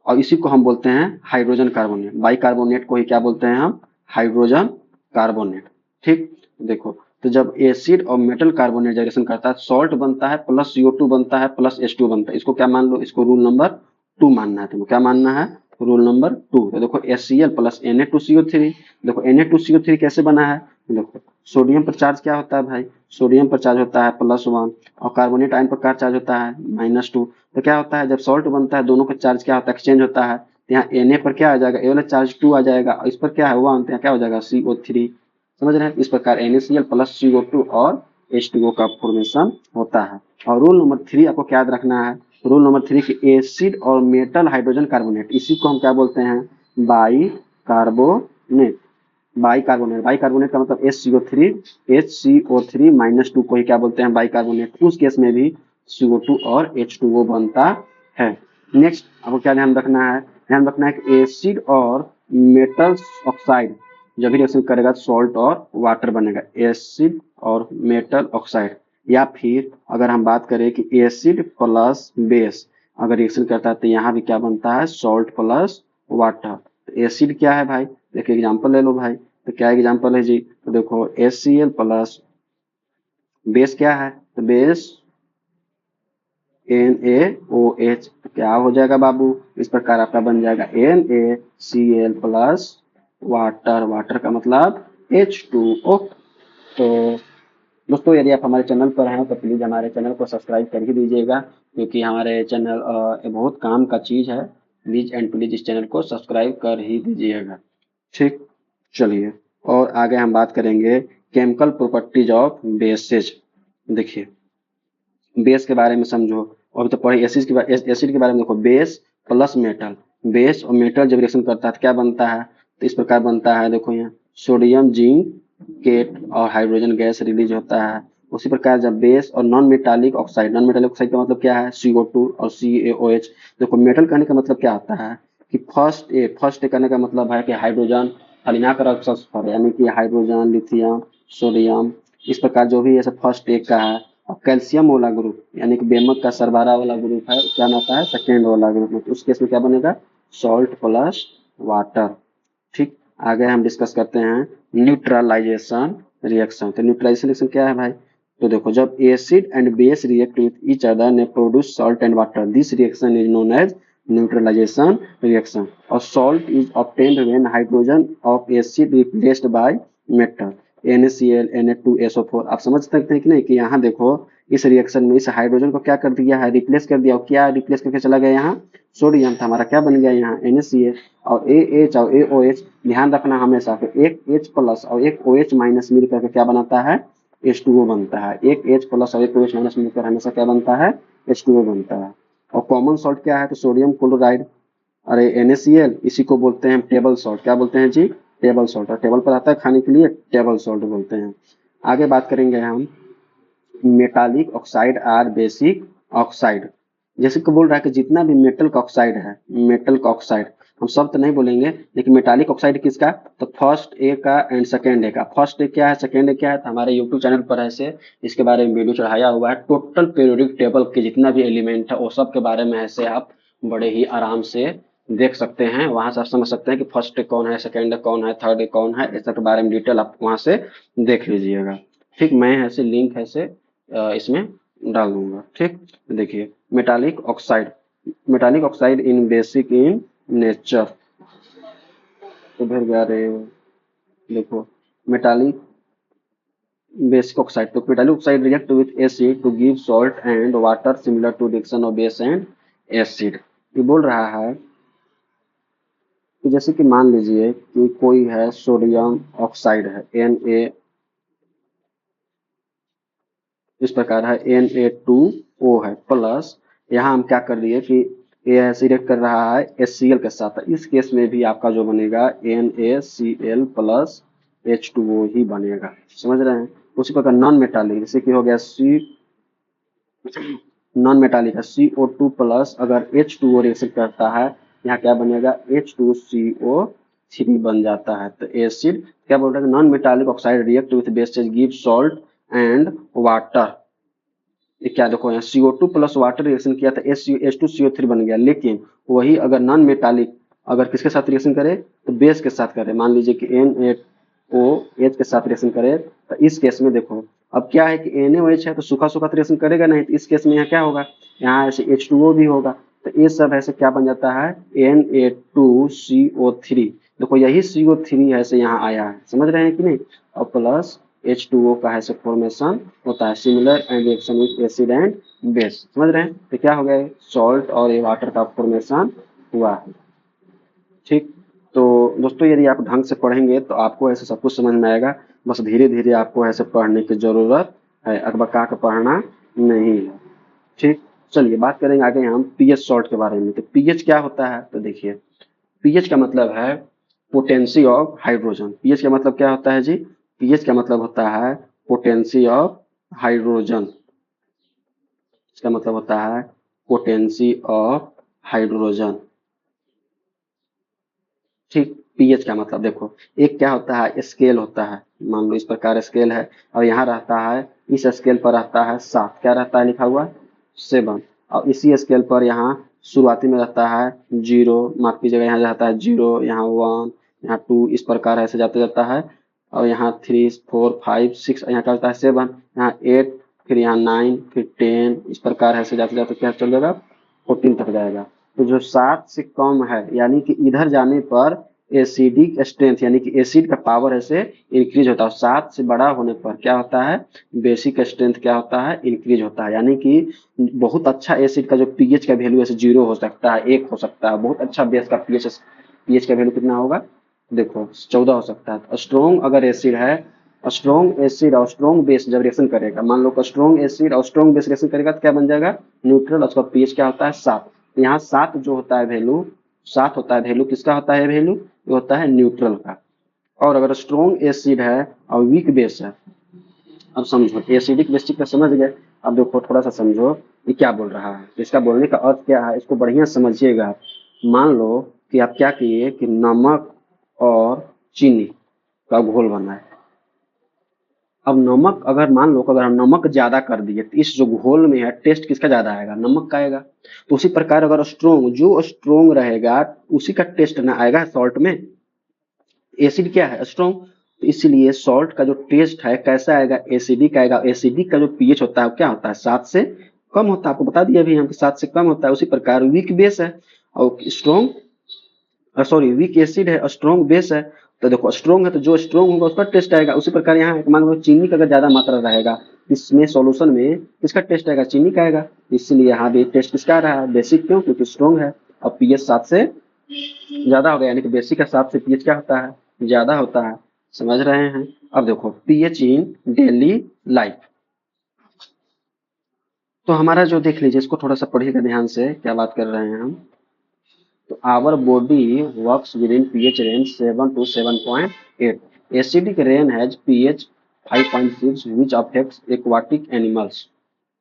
और इसी को हम बोलते हैं हाइड्रोजन कार्बोनेट। बाइकार्बोनेट को ही क्या बोलते हैं हम, हाइड्रोजन कार्बोनेट। ठीक, देखो, तो जब एसिड और मेटल कार्बोनेट रिएक्शन करता है, सॉल्ट बनता है प्लस CO2 बनता है प्लस H2 बनता है। इसको क्या मान लो, इसको रूल नंबर 2 मानना है। तुमको क्या मानना है, रूल नंबर 2। तो देखो HCl प्लस Na2CO3, देखो Na2CO3 कैसे बना है, देखो सोडियम पर चार्ज क्या होता है भाई, सोडियम पर चार्ज होता है +1 और कार्बोनेट आयन पर क्या चार्ज होता है -2। तो क्या होता है जब सॉल्ट बनता है दोनों का चार्ज क्या होता है, एक्सचेंज होता है। तो यहाँ Na पर क्या आ जाएगा, ए वाला चार्ज 2 आ जाएगा और इस पर क्या है 1, तो यहाँ क्या हो जाएगा CO3। समझ रहे हैं, इस प्रकार NaCl प्लस CO2 और H2O का फॉर्मेशन होता है। और रूल नंबर 3 आपको क्या याद रखना है, रूल नंबर 3 की एसिड और मेटल हाइड्रोजन कार्बोनेट, इसी को हम क्या बोलते हैं, बाई कार्बोनेट। बाइकार्बोनेट, बाइकार्बोनेट का मतलब HCO3 को ही क्या बोलते हैं, बाइकार्बोनेट। उस केस में भी CO2 और H2O बनता है। नेक्स्ट आपको क्या ध्यान रखना है, ध्यान रखना है कि एसिड और मेटल ऑक्साइड जब भी रिएक्शन करेगा तो सॉल्ट और वाटर बनेगा, एसिड और मेटल ऑक्साइड। या फिर अगर हम बात करें कि एसिड प्लस बेस अगर रिएक्शन करता है तो यहाँ भी क्या बनता है, सॉल्ट प्लस वाटर। तो एसिड क्या है भाई, देखिए एग्जांपल ले लो भाई, तो क्या एग्जांपल है जी, तो देखो HCl प्लस बेस क्या है, तो बेस NaOH, तो क्या हो जाएगा बाबू, इस प्रकार आपका बन जाएगा NaCl प्लस वाटर, वाटर का मतलब H2O। तो दोस्तों यदि आप हमारे चैनल पर हैं तो प्लीज़ हमारे चैनल को सब्सक्राइब कर ही दीजिएगा, क्योंकि हमारे चैनल बहुत काम का चीज़ है। प्लीज़ एंड प्लीज़ इस चैनल को सब्सक्राइब कर ही दीजिएगा। ठीक, चलिए और आगे हम बात करेंगे केमिकल प्रॉपर्टीज ऑफ बेसेज। देखिए बेस के बारे में समझो, अभी तो पढ़े एसिड के बारे में। देखो बेस प्लस मेटल, बेस और मेटल जब रिएक्शन करता है तो क्या बनता है, तो इस प्रकार बनता है। देखो यहाँ सोडियम जिंक केट और हाइड्रोजन गैस रिलीज होता है। उसी प्रकार जब बेस और non metallic oxide, non metallic oxide का मतलब क्या है, CO2 और CaOH। देखो मेटल कहने का मतलब क्या होता है कि फर्स्ट ए कहने का मतलब है कि हाइड्रोजन, खाली ना कर सल्फर, यानी कि हाइड्रोजन, लिथियम, सोडियम, इस प्रकार जो भी ये सब फर्स्ट एक का है। और कैल्शियम वाला ग्रुप यानी कि बेमक का सरबारा वाला ग्रुप है, क्या आता है सेकेंड वाला ग्रुप में, तो उस केस में क्या बनेगा, सॉल्ट प्लस वाटर। ठीक, आगे हम डिस्कस करते हैं न्यूट्रलाइजेशन रिएक्शन। तो न्यूट्रलाइजेशन रिएक्शन क्या है भाई, तो देखो जब acid and base react with each other ने produce salt and water, this reaction is known as neutralisation reaction. और salt is obtained when hydrogen of acid replaced by metal NaCl Na2SO4। आप समझ सकते हैं कि नहीं, कि यहाँ देखो इस रिएक्शन में इस हाइड्रोजन को क्या कर दिया है, रिप्लेस कर दिया। और क्या रिप्लेस करके चला गया, यहाँ सोडियम था हमारा, क्या बन गया यहाँ NaCl और AH और AOH। ध्यान रखना हमेशा कि एक H प्लस और एक OH माइनस मिल करके क्या बनाता है, H2O बनता है। एक H प्लस और एक OH माइनस मिलकर हमेशा क्या बनता है, H2O बनता है। और कॉमन सॉल्ट क्या है, तो सोडियम क्लोराइड, अरे NaCl, इसी को बोलते हैं टेबल सॉल्ट। क्या बोलते हैं जी, टेबल सॉल्ट। और टेबल पर आता है खाने के लिए, टेबल सॉल्ट बोलते हैं। आगे बात करेंगे हम metallic oxide are basic oxide. जैसे कि बोल रहा है कि जितना भी मेटल का ऑक्साइड है, मेटल का ऑक्साइड हम सब तो नहीं बोलेंगे, लेकिन मेटालिक ऑक्साइड किसका, तो फर्स्ट ए का एंड सेकेंड ए का। फर्स्ट ए क्या है, सेकेंड ए क्या है, तो हमारे यूट्यूब चैनल पर ऐसे इसके बारे में वीडियो चढ़ाया हुआ है। टोटल पीरियोडिक टेबल के जितना भी एलिमेंट है वो सब के बारे में ऐसे आप बड़े ही आराम से देख सकते हैं। वहां से आप समझ सकते हैं कि फर्स्ट ए कौन है, सेकेंड ए कौन है, थर्ड ए कौन है, इस सब के बारे में डिटेल आप वहां से देख लीजिएगा। ठीक, मैं ऐसे लिंक ऐसे इसमें डाल दूंगा। ठीक, देखिए metallic oxide in basic in nature, उधर जा रहे हो, देखो मेटालिक बेसिक ऑक्साइड। तो metallic oxide react with acid to give salt and water similar to reaction of base and acid. ये बोल रहा है कि जैसे कि मान लीजिए कि कोई है सोडियम ऑक्साइड है Na, इस प्रकार है Na2O है प्लस, यहाँ हम क्या कर दिए कि ये ऐसे रिएक्ट कर रहा है HCl के साथ। इस केस में भी आपका जो बनेगा NaCl प्लस H2O ही बनेगा। समझ रहे हैं, उसी प्रकार नॉन मेटालिक जैसे कि हो गया नॉन मेटालिक है CO2 प्लस, अगर H2O रिएक्शन करता है यहाँ क्या बनेगा, H2CO3 बन जाता है। तो एसिड क्या बोल रहा है, non metallic oxide react with bases give salt and water. ये क्या देखो यहाँ CO2 प्लस वाटर रिएक्शन किया था, H2CO3 बन गया। लेकिन वही अगर नॉन मेटालिक अगर किसके साथ रिएक्शन करे, तो बेस के साथ करे, मान लीजिए कि NaOH के साथ रिएक्शन करे, तो इस केस में देखो अब क्या है कि NaOH है तो सूखा सूखा रिएक्शन करेगा नहीं, तो इस केस में यहाँ क्या होगा, यहाँ ऐसे H2O भी होगा। तो ये सब ऐसे क्या बन जाता है, Na2CO3। देखो यही CO3 ऐसे यहाँ आया है, समझ रहे हैं कि नहीं। और प्लस H2O का है से फॉर्मेशन होता है, similar and reaction with acid and base. समझ रहे हैं? तो क्या हो गया, सॉल्ट और ये वाटर का फॉर्मेशन हुआ है। ठीक, तो दोस्तों यदि आप ढंग से पढ़ेंगे तो आपको ऐसे सब कुछ समझ में आएगा, बस धीरे धीरे आपको ऐसे पढ़ने की जरूरत है, अकबका के पढ़ना नहीं है। ठीक, चलिए बात करेंगे आगे हम पीएच सॉल्ट के बारे में। तो पीएच क्या होता है, तो देखिए पीएच का मतलब है पोटेंसी ऑफ हाइड्रोजन। पीएच का मतलब क्या होता है जी, पीएच का मतलब होता है पोटेंसी ऑफ हाइड्रोजन। इसका मतलब होता है पोटेंसी ऑफ हाइड्रोजन। ठीक, पीएच का मतलब देखो, एक क्या होता है, स्केल होता है, मान लो इस प्रकार स्केल है और यहाँ रहता है, इस स्केल पर रहता है 7, क्या रहता है लिखा हुआ 7, और इसी स्केल पर यहाँ शुरुआती में रहता है 0, माफ कीजिएगा यहाँ रहता है 0, यहाँ 1, यहाँ 2, इस प्रकार ऐसे जाते जाता है, और यहाँ 3 4 5 6, यहाँ क्या होता है 7, यहाँ 8, फिर यहाँ 9, फिर 10, इस प्रकार ऐसे जाते जाते क्या चल जाएगा 14 तक जाएगा। तो जो 7 से कम है यानी कि इधर जाने पर एसिडिक स्ट्रेंथ यानी कि एसिड का पावर ऐसे इंक्रीज होता है, 7 से बड़ा होने पर क्या होता है, बेसिक स्ट्रेंथ क्या होता है, इंक्रीज होता है। यानी कि बहुत अच्छा एसिड का जो पीएच का वैल्यू ऐसे 0 हो सकता है, 1 हो सकता है, बहुत अच्छा बेस का पीएच का वैल्यू कितना होगा, देखो 14 हो सकता है। तो स्ट्रॉन्ग अगर एसिड है, स्ट्रॉन्ग एसिड और स्ट्रॉन्ग बेस जब रिएक्शन करेगा, मान लो स्ट्रॉन्ग एसिड और स्ट्रॉन्ग बेस रिएक्शन करेगा तो क्या बन जाएगा, न्यूट्रल, उसका पीएच क्या होता है 7। यहाँ 7 जो होता है वैल्यू, 7 होता है वैल्यू, किसका होता है वैल्यू, ये होता है न्यूट्रल का। और अगर स्ट्रॉन्ग एसिड है और वीक बेस है, अब समझो एसिडिक बेसिक का समझ गए, अब देखो थोड़ा सा समझो ये क्या बोल रहा है, इसका बोलने का अर्थ क्या है, इसको बढ़िया समझिएगा। मान लो कि आप क्या किए कि नमक और चीनी का घोल बना है। अब नमक अगर मान लो अगर हम नमक ज्यादा कर दिए तो इस जो घोल में है टेस्ट किसका ज्यादा आएगा, नमक का आएगा। तो उसी प्रकार अगर स्ट्रोंग जो स्ट्रोंग रहेगा उसी का टेस्ट ना आएगा सॉल्ट में। एसिड क्या है, स्ट्रोंग, तो इसलिए सॉल्ट का जो टेस्ट है कैसा आएगा, एसिडिक आएगा। एसिडिक का जो पीएच होता है क्या होता है 7 से कम होता है, आपको बता दिया अभी हम 7 से कम होता है। उसी प्रकार वीक बेस है और स्ट्रोंग, सॉरी वीक एसिड है और स्ट्रॉन्ग बेस है। तो देखो स्ट्रॉन्ग है तो जो स्ट्रॉन्ग होगा उसका टेस्ट आएगा। उसी प्रकार यहाँ मान लो चीनी का अगर ज्यादा मात्रा रहेगा इसमें सॉल्यूशन में, किसका टेस्ट आएगा, चीनी का आएगा। इसलिए यहाँ भी टेस्ट किसका आ रहा है, बेसिक, क्यों, क्योंकि स्ट्रॉन्ग है। और पीएच 7 से ज्यादा हो गया यानी कि बेसिक का 7 से पीएच क्या होता है, ज्यादा होता है। समझ रहे हैं? अब देखो पीएच इन डेली लाइफ, तो हमारा जो देख लीजिए इसको थोड़ा सा पढ़िएगा ध्यान से, क्या बात कर रहे हैं हम। तो our body works within pH range 7 to 7.8. Acidic rain has pH 5.6 which affects aquatic animals.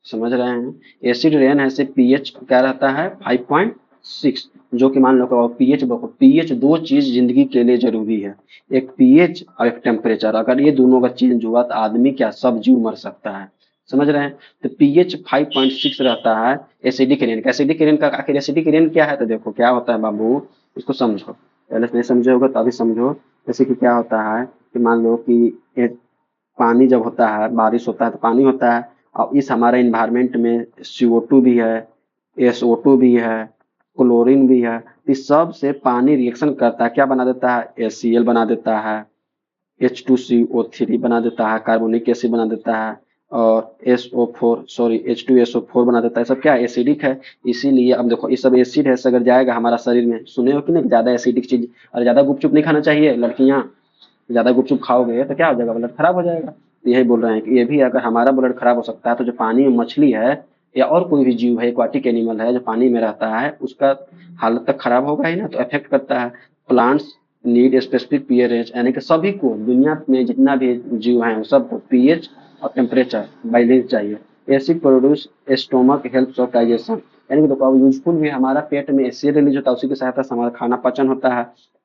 समझ रहे हैं? एसिड रेन है से पीएच क्या रहता है 5.6, जो कि मान लो कि पीएच, पीएच दो चीज जिंदगी के लिए जरूरी है, एक पीएच और एक टेम्परेचर। अगर ये दोनों का चेंज हुआ तो आदमी क्या सब जीव मर सकता है। समझ रहे हैं? तो पीएच 5.6 रहता है एसिडिक रेन का। एसिडिक रेन का आखिर एसिडिक रेन क्या है, तो देखो क्या होता है बाबू, इसको समझो, पहले नहीं समझे होगा तो अभी समझो। जैसे कि क्या होता है कि मान लो कि एक पानी जब होता है, बारिश होता है तो पानी होता है, और इस हमारे इन्वायरमेंट में CO2 भी है, SO2 भी है, क्लोरीन भी है। इस सब से पानी रिएक्शन करता है, क्या बना देता है, HCl बना देता है, H2CO3 बना देता है, कार्बोनिक एसिड बना देता है, और SO4 सॉरी H2SO4 बना देता है। सब क्या एसिडिक है। इसीलिए अब देखो ये सब एसिड है, अगर जाएगा हमारा शरीर में, सुने हो कि नहीं ज्यादा एसिडिक चीज, और ज्यादा गुपचुप नहीं खाना चाहिए लड़कियां, ज्यादा गुपचुप खाओगे तो क्या हो जाएगा, ब्लड खराब हो जाएगा। तो यही बोल रहे हैं कि ये भी अगर हमारा ब्लड खराब हो सकता है तो जो पानी में मछली है या और कोई भी जीव है, एक्वाटिक एनिमल है जो पानी में रहता है, उसका हालत तक खराब होगा ही ना, तो इफेक्ट करता है। प्लांट्स नीड स्पेसिफिक पीएच, यानी कि सभी को दुनिया में जितना भी जीव है सबको पीएच और टेम्परेचर बैलेंस चाहिए। Acid produce stomach helps of digestion, यानी कि देखो यूजफुल भी हमारा पेट में एसिड रिलीज होता है, उसी की सहायता से हमारा खाना पचन होता है।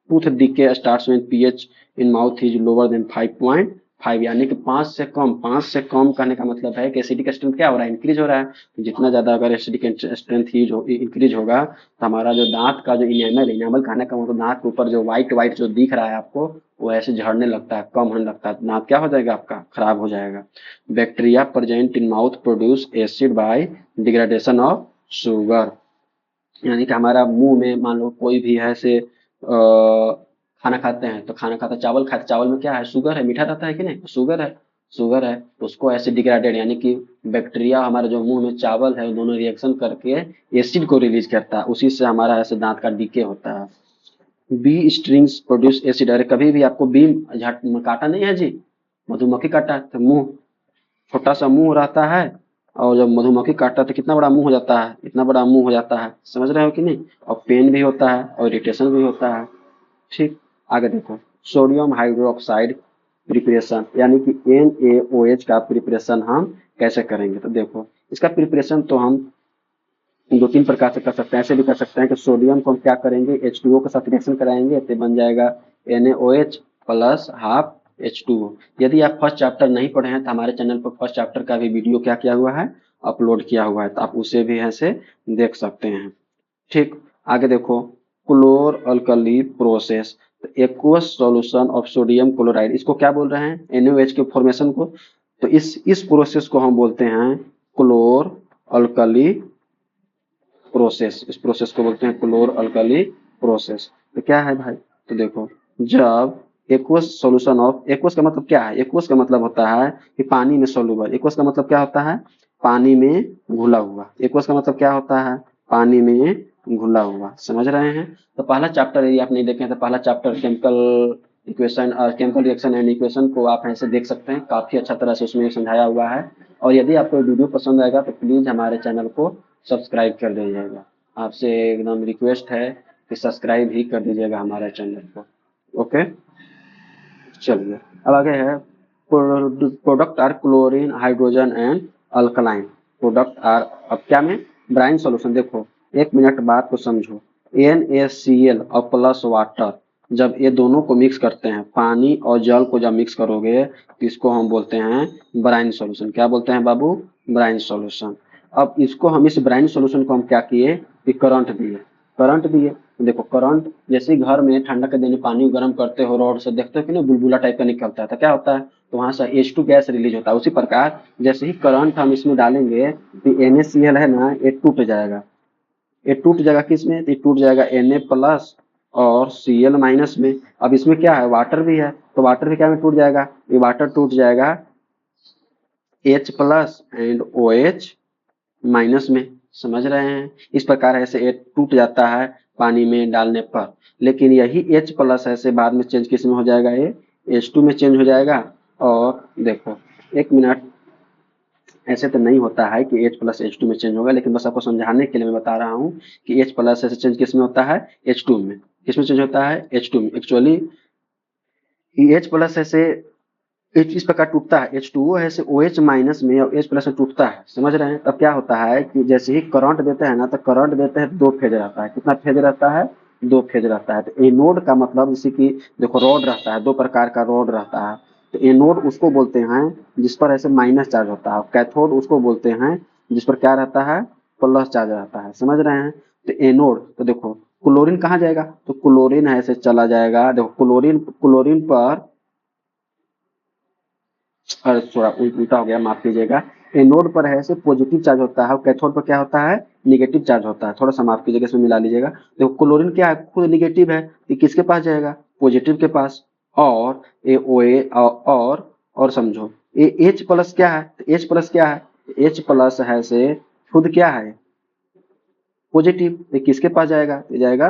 Tooth decay starts when pH in mouth is lower than 5.5, यानी कि 5 से कम। 5 से कम कहने का मतलब है कि एसिडिक स्ट्रेंथ क्या हो रहा है, इंक्रीज हो रहा है। तो जितना ज्यादा अगर एसिडिक स्ट्रेंथ ही जो इंक्रीज होगा तो हमारा जो दांत का जो इनेमल, इनेमल कहने का मतलब दांत के ऊपर जो व्हाइट व्हाइट जो दिख रहा है आपको, वो ऐसे झड़ने लगता है, कम होने लगता है, दांत क्या हो जाएगा आपका, खराब हो जाएगा। Bacteria present in mouth produce acid by degradation of sugar, यानी कि हमारा मुंह में मान लो कोई भी है से खाना खाते हैं तो खाना खाता, चावल खाते, चावल में क्या है, शुगर है, मीठा रहता है कि नहीं, शुगर है, शुगर है, तो उसको ऐसे डिग्रेडेड यानी कि बैक्टीरिया हमारे जो मुंह में चावल है, दोनों रिएक्शन करके एसिड को रिलीज करता है, उसी से हमारा ऐसे दांत का डीके होता है। Bee stings produce acid. अरे कभी भी आपको बी काटा नहीं है जी, मधुमक्खी काटा है तो मुंह, छोटा सा मुंह रहता है, और जब मधुमक्खी काटता है तो कितना बड़ा मुंह हो जाता है, इतना बड़ा मुंह हो जाता है, समझ रहे हो कि नहीं, और पेन भी होता है और इरिटेशन भी होता है। ठीक, आगे देखो, सोडियम हाइड्रोक्साइड प्रिपरेशन यानी कि NaOH का प्रिपरेशन हम कैसे करेंगे, तो देखो इसका प्रिपरेशन तो हम दो तीन प्रकार से कर सकते हैं। ऐसे भी कर सकते हैं कि सोडियम को हम क्या करेंगे, H2O के साथ रिएक्शन कराएंगे तो बन जाएगा NaOH प्लस हाफ H2O। यदि आप फर्स्ट चैप्टर नहीं पढ़े हैं तो हमारे चैनल पर फर्स्ट चैप्टर का भी वीडियो क्या किया हुआ है, अपलोड किया हुआ है, तो आप उसे भी ऐसे देख सकते हैं। ठीक, आगे देखो, क्लोर अल्कली प्रोसेस, तो aqueous solution of sodium chloride, इसको क्या बोल रहे हैं, NaOH के फॉर्मेशन को, तो इस प्रोसेस को हम बोलते हैं क्लोर अल्कली प्रोसेस, इस प्रोसेस को बोलते हैं क्लोर अल्कली प्रोसेस। तो क्या है भाई, तो देखो, जब एक्वस सॉल्यूशन ऑफ, एक्वस का मतलब क्या है, एक्वस का मतलब होता है कि पानी में सोलूबल, एक्वस का मतलब क्या होता है, पानी में घुला हुआ, एक्वस का मतलब क्या होता है, पानी में घुला हुआ, समझ रहे हैं। तो पहला चैप्टर यदि आप नहीं देखें तो पहला चैप्टर केमिकल इक्वेशन और केमिकल रिएक्शन एंड इक्वेशन को आप ऐसे देख सकते हैं, काफी अच्छा तरह से उसमें समझाया हुआ है। और यदि आपको वीडियो पसंद आएगा तो प्लीज हमारे चैनल को सब्सक्राइब कर दीजिएगा, आपसे एकदम रिक्वेस्ट है कि सब्सक्राइब ही कर दीजिएगा हमारे चैनल को। ओके, चलिए अब आगे है, product are chlorine hydrogen and alkaline, product are, अब क्या में, ब्राइन सॉल्यूशन, देखो एक मिनट बात को समझो, NaCl और प्लस वाटर, जब ये दोनों को मिक्स करते हैं, पानी और जल को जब मिक्स करोगे तो इसको हम बोलते हैं ब्राइन सॉल्यूशन। क्या बोलते हैं बाबू, ब्राइन सॉल्यूशन। अब इसको हम, इस ब्राइन सॉल्यूशन को हम क्या किए कि करंट दिए, करंट दिए, देखो करंट, जैसे घर में ठंडा के दिन पानी गर्म करते हो रॉड से, देखते हो कि ना बुलबुला टाइप का निकलता है, तो क्या होता है, तो वहां से H2 गैस रिलीज होता है। उसी प्रकार जैसे ही करंट हम इसमें डालेंगे तो NaCl है ना, ये टूट जाएगा, ये टूट जाएगा किसमें, तो ये टूट जाएगा Na प्लस और Cl माइनस में। अब इसमें क्या है, वाटर भी है, तो वाटर भी क्या में टूट जाएगा, ये वाटर टूट जाएगा H plus and OH minus में, समझ रहे हैं। इस प्रकार ऐसे H टूट जाता है पानी में डालने पर, लेकिन यही H प्लस ऐसे बाद में चेंज किस में हो जाएगा, ये H2 में चेंज हो जाएगा। और देखो एक मिनट, ऐसे तो नहीं होता है कि H प्लस H2 में चेंज होगा, लेकिन बस आपको समझाने के लिए मैं बता रहा हूँ कि H प्लस ऐसे चेंज किस में होता है, H2 में, किस में चेंज होता है, H2 में। एक्चुअली H प्लस ऐसे इस प्रकार टूटता है, H2O है ऐसे OH माइनस में और H प्लस में टूटता है, समझ रहे हैं। तब क्या होता है कि जैसे ही करंट देते हैं ना, तो करंट देते हैं दो फेज रहता है, कितना फेज रहता है, दो फेज रहता है। तो एनोड का मतलब जैसे कि देखो रॉड रहता है, दो प्रकार का रॉड रहता है, तो एनोड उसको बोलते हैं जिस पर ऐसे माइनस चार्ज होता है, कैथोड उसको बोलते हैं जिस पर क्या रहता है, प्लस चार्ज रहता है, समझ रहे हैं। तो एनोड, तो देखो क्लोरीन कहाँ जाएगा, तो क्लोरीन है ऐसे चला जाएगा, देखो क्लोरीन, क्लोरीन पर, अरे थोड़ा उल्टा हो गया, माफ कीजिएगा, एनोड पर है ऐसे पॉजिटिव चार्ज होता है और कैथोड पर क्या होता है, निगेटिव चार्ज होता है, थोड़ा सा माफ कीजिएगा, इसमें मिला लीजिएगा। देखो क्लोरीन क्या है, खुद निगेटिव है, ये किसके पास जाएगा, पॉजिटिव के पास, और ए ओ ए और समझो ये H प्लस क्या है, H प्लस क्या है, H प्लस है से खुद क्या है, पॉजिटिव, ये किसके पास जाएगा, ये जाएगा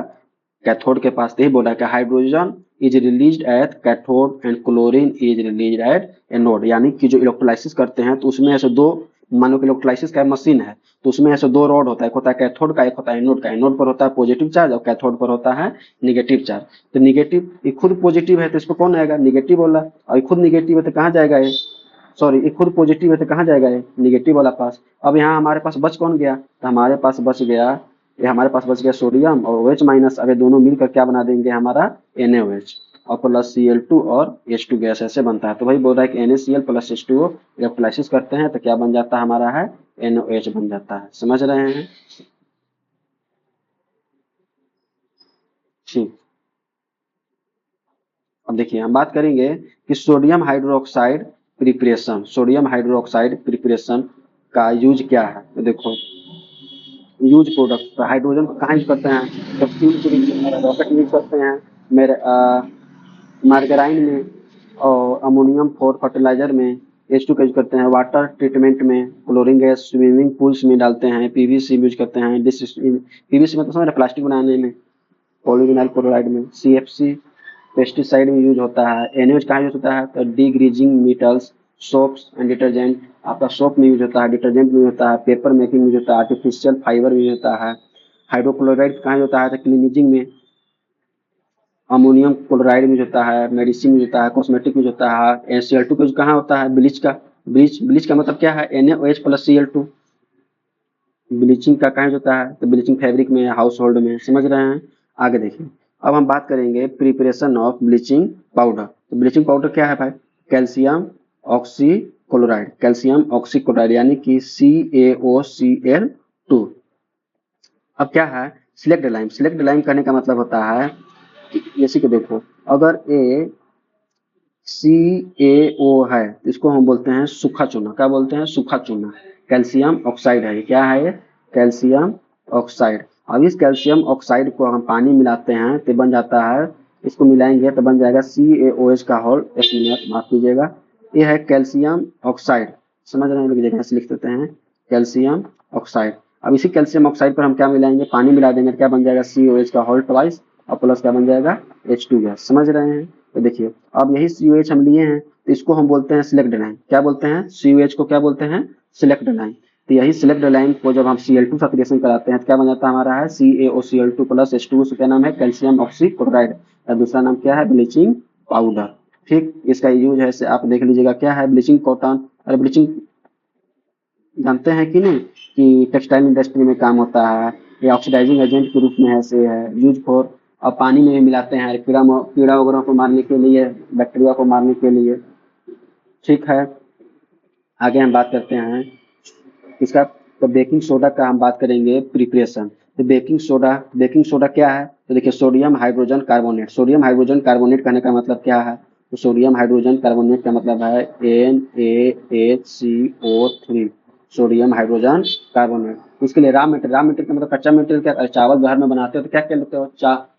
कैथोड के पास। तो यही बोला कि hydrogen is released at cathode and chlorine is released at anode, यानी कि जो इलेक्ट्रोलाइसिस करते हैं तो उसमें ऐसे दो, मानो कि इलेक्ट्रोलाइसिस का मशीन है तो उसमें ऐसे दो रॉड होता है, एक होता है कैथोड का, एक होता है एनोड का। एनोड पर होता है पॉजिटिव चार्ज और कैथोड पर होता है निगेटिव चार्ज। तो निगेटिव, ये खुद पॉजिटिव है तो इसको कौन आएगा, निगेटिव वाला, और ये खुद निगेटिव है तो कहाँ जाएगा ये, सॉरी ये खुद पॉजिटिव है तो कहाँ जाएगा ये, निगेटिव वाला पास। अब यहाँ हमारे पास बच कौन गया, तो हमारे पास बच गया, ये हमारे पास बच गया सोडियम और OH माइनस। अब ये दोनों मिलकर क्या बना देंगे हमारा, NaOH और प्लस Cl2 और H2 गैस ऐसे बनता है। तो वही बोल रहा है कि NaCl प्लस H2O इलेक्ट्रोलाइसिस करते हैं तो क्या बन जाता है हमारा है, NaOH बन जाता है, समझ रहे हैं। ठीक, अब देखिए हम बात करेंगे कि sodium hydroxide preparation, sodium hydroxide preparation का यूज क्या है। तो देखो यूज प्रोडक्ट, तो हाइड्रोजन को कहाँ यूज करते हैं, तो फ्यूल के लिए रॉकेट यूज करते हैं, मेरे मार्गराइन में, और अमोनियम फॉर फर्टिलाइजर में, H2 का यूज करते हैं, वाटर ट्रीटमेंट में, क्लोरीन गैस स्विमिंग पूल्स में डालते हैं, पीवीसी यूज करते हैं, पीवीसी मतलब समझ रहे प्लास्टिक बनाने में, पॉलीविनाइल क्लोराइड में, सीएफसी पेस्टिसाइड में यूज होता है, एनएच कहाँ यूज होता है तो डिग्रीजिंग मेटल्स, सोप्स एंड डिटर्जेंट, आपका सोप में यूज होता है, डिटर्जेंट में यूज होता है, पेपर मेकिंग में यूज होता है, आर्टिफिशियल फाइबर में यूज होता है, हाइड्रोक्लोराइड कहाँ यूज होता है तो क्लीनिजिंग में, अमोनियम क्लोराइड में होता है, मेडिसिन में होता है, कॉस्मेटिक में होता है, Cl2 का यूज कहाँ होता है ब्लीच का, ब्लीच का मतलब क्या है NaOH प्लस Cl2, ब्लीचिंग का कहाँ होता है तो ब्लीचिंग फैब्रिक में, हाउस होल्ड में, समझ रहे हैं। आगे देखिए, अब हम बात करेंगे प्रिपरेशन ऑफ ब्लीचिंग पाउडर। तो ब्लीचिंग पाउडर क्या है भाई, कैल्शियम ऑक्सीक्लोराइड, कैल्शियम ऑक्सीक्लोराइड यानी कि CaOCl2। अब क्या है सिलेक्ट लाइम, सिलेक्ट लाइम करने का मतलब होता है कि जैसे कि देखो अगर ए CaO है तो इसको हम बोलते हैं सूखा चूना, क्या बोलते हैं सूखा चूना, कैल्शियम ऑक्साइड है, क्या है ये कैल्शियम ऑक्साइड। अब इस कैल्शियम ऑक्साइड को हम पानी मिलाते हैं तो बन जाता है, इसको मिलाएंगे तो बन जाएगा CaOH का होल, एक मिनट माफ कीजिएगा, ये है कैल्शियम ऑक्साइड, समझ रहे हैं लोग, जगह से लिख देते हैं कैल्शियम ऑक्साइड। अब इसी कैल्शियम ऑक्साइड पर हम क्या मिलाएंगे, पानी मिला देंगे तो क्या बन जाएगा CaOH का होल ट्वाइस और प्लस क्या बन जाएगा H2 गैस, समझ रहे हैं। तो देखिए अब यही COH हम लिए हैं तो इसको हम बोलते हैं सिलेक्ट लाइन, क्या बोलते हैं COH को क्या बोलते हैं सिलेक्ट लाइन। तो यही सिलेक्ट लाइन को जब हम Cl2 साथ रिएक्शन कराते हैं तो क्या बन जाता है हमारा है CaOCl2 प्लस H2, क्या नाम है कैल्शियम ऑक्सीक्लोराइड, और दूसरा नाम क्या है ब्लीचिंग पाउडर। ठीक, इसका यूज है से आप देख लीजिएगा, क्या है ब्लीचिंग कॉटन, अरे ब्लीचिंग जानते हैं कि नहीं कि टेक्सटाइल इंडस्ट्री में काम होता है, ये ऑक्सीडाइजिंग एजेंट के रूप में ऐसे है यूज फॉर, और पानी में भी मिलाते हैं कीड़ा वगैरह को मारने के लिए, बैक्टीरिया को मारने के लिए। ठीक है, आगे हम बात करते हैं इसका, तो बेकिंग सोडा का हम बात करेंगे प्रिपरेशन। तो बेकिंग सोडा क्या है तो देखिए sodium hydrogen carbonate, sodium hydrogen carbonate कहने का मतलब क्या है तो सोडियम हाइड्रोजन कार्बोनेट का मतलब है NaHCO3, सोडियम हाइड्रोजन कार्बोनेट। इसके लिए रॉ मटेरियल का मतलब कच्चा मटेरियल क्या, चावल घर में बनाते हो तो क्या क्या लेते हो,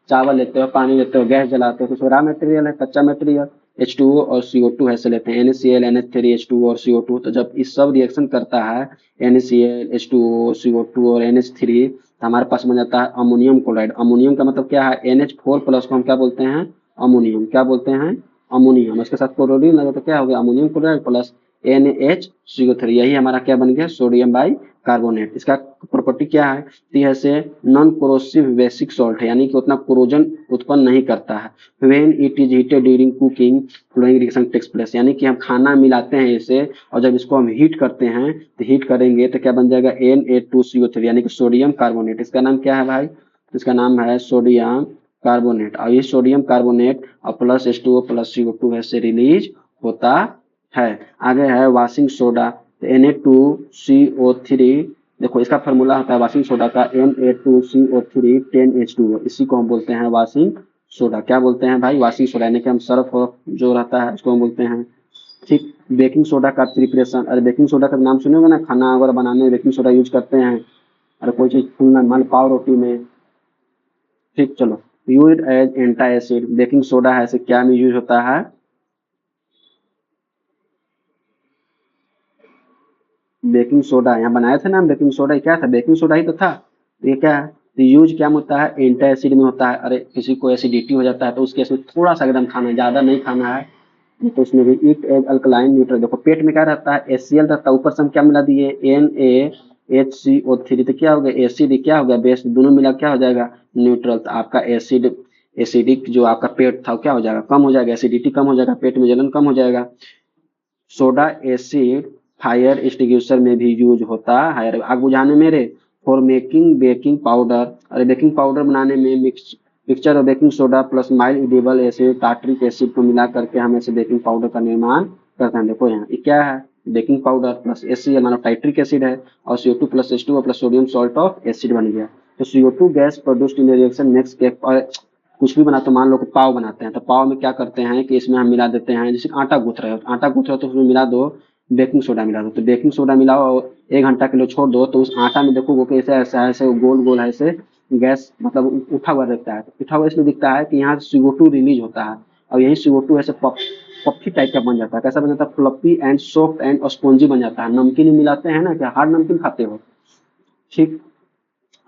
चावल लेते हो, पानी लेते हो, गैस जलाते हो, तो रॉ मटेरियल है कच्चा मटेरियल, H2O और CO2 ऐसे लेते हैं, NaCl NH3 H2O और CO2। तो जब इस सब रिएक्शन करता है NaCl H2O CO2 और NH3 तो हमारे पास बन जाता है अमोनियम क्लोराइड। अमोनियम का मतलब क्या है NH4 प्लस को हम क्या बोलते हैं अमोनियम, क्या बोलते हैं अमोनियम, इसके साथ क्लोरीन लगे तो क्या हो गया अमोनियम क्लोराइड प्लस NaHCO3, यही हमारा क्या बन गया सोडियम बाई कार्बोनेट। इसका प्रॉपर्टी क्या है तो यह से नॉन कोरोसिव बेसिक सॉल्ट है, यानी कि उतना कोरोजन उत्पन्न नहीं करता है। When it is heated during cooking following reaction takes place, यानी कि हम खाना मिलाते हैं इसे और जब इसको हम हीट करते हैं तो हीट करेंगे तो क्या बन जाएगा Na2CO3 यानी कि सोडियम कार्बोनेट। इसका नाम क्या है भाई, इसका नाम है सोडियम कार्बोनेट, और ये सोडियम कार्बोनेट और प्लस H2O प्लस CO2 से रिलीज होता है। आगे है वाशिंग सोडा, Na2CO3, देखो इसका फार्मूला होता है वाशिंग सोडा का Na2CO3 10H2O, इसी को हम बोलते हैं वाशिंग सोडा, क्या बोलते हैं भाई वाशिंग सोडा, यानी कि हम सर्फ जो रहता है उसको हम बोलते हैं। ठीक, बेकिंग सोडा का प्रिपरेशन, अरे बेकिंग सोडा का नाम सुने होंगे ना, खाना वगैरह बनाने में बेकिंग सोडा यूज करते हैं, अरे कोई चीज फूलना मान पाव रोटी में। ठीक, चलो use as antacid, baking soda है ऐसे क्या में यूज होता है, बेकिंग सोडा यहाँ बनाया था ना बेकिंग सोडा, क्या था बेकिंग सोडा ही तो था। तो ये क्या है तो यूज क्या में होता है एंटा एसिड में होता है, अरे किसी को एसिडिटी हो जाता है तो उसके इसमें थोड़ा सा एकदम खाना है, ज्यादा नहीं खाना है, तो उसमें भी इट एज अल्कलाइन न्यूट्रल, देखो पेट में क्या रहता है HCl रहता है, ऊपर से हम क्या मिला दिए NaHCO3, तो क्या हो गया एसिड, क्या हो गया बेस, दोनों मिला क्या हो जाएगा न्यूट्रल, तो आपका एसिड एसिडिक जो आपका पेट था वो क्या हो जाएगा कम हो जाएगा, एसिडिटी कम हो जाएगा, पेट में जलन कम हो जाएगा। सोडा एसिड फायर एक्सटिंग्विशर में भी यूज होता है, आग बुझाने में रे, फॉर मेकिंग बेकिंग पाउडर, अरे बेकिंग पाउडर बनाने में मिक्सचर और baking soda plus mild edible acid tartaric acid को मिला करके हम ऐसे बेकिंग पाउडर का निर्माण करते हैं। देखो यहाँ ये क्या है बेकिंग पाउडर प्लस HCl माना टाइट्रिक एसिड है, और CO2 plus H2O plus sodium salt of acid बन गया। तो CO2 gas produced in reaction next cake, कुछ भी बनाते मान लो कि पाव बनाते हैं तो पाव में क्या करते हैं कि इसमें हम मिला देते हैं, जैसे आटा गूंथ रहे हो, आटा गूंथ रहे हो तो उसमें मिला दो बेकिंग सोडा मिला दो, तो बेकिंग सोडा मिलाओ और 1 घंटा के लिए छोड़ दो, तो उस आटा में देखो वो कैसे ऐसा ऐसे गोल गोल ऐसे गैस मतलब उठा हुआ दिखता है, तो उठा हुआ इसलिए दिखता है कि यहाँ CO2 रिलीज होता है, और यही CO2 ऐसे पफी टाइप का बन जाता है। कैसा बन जाता है? Fluffy and soft and spongy बन जाता है। नमकीन मिलाते हैं ना, क्या हार्ड नमकीन खाते हो? ठीक।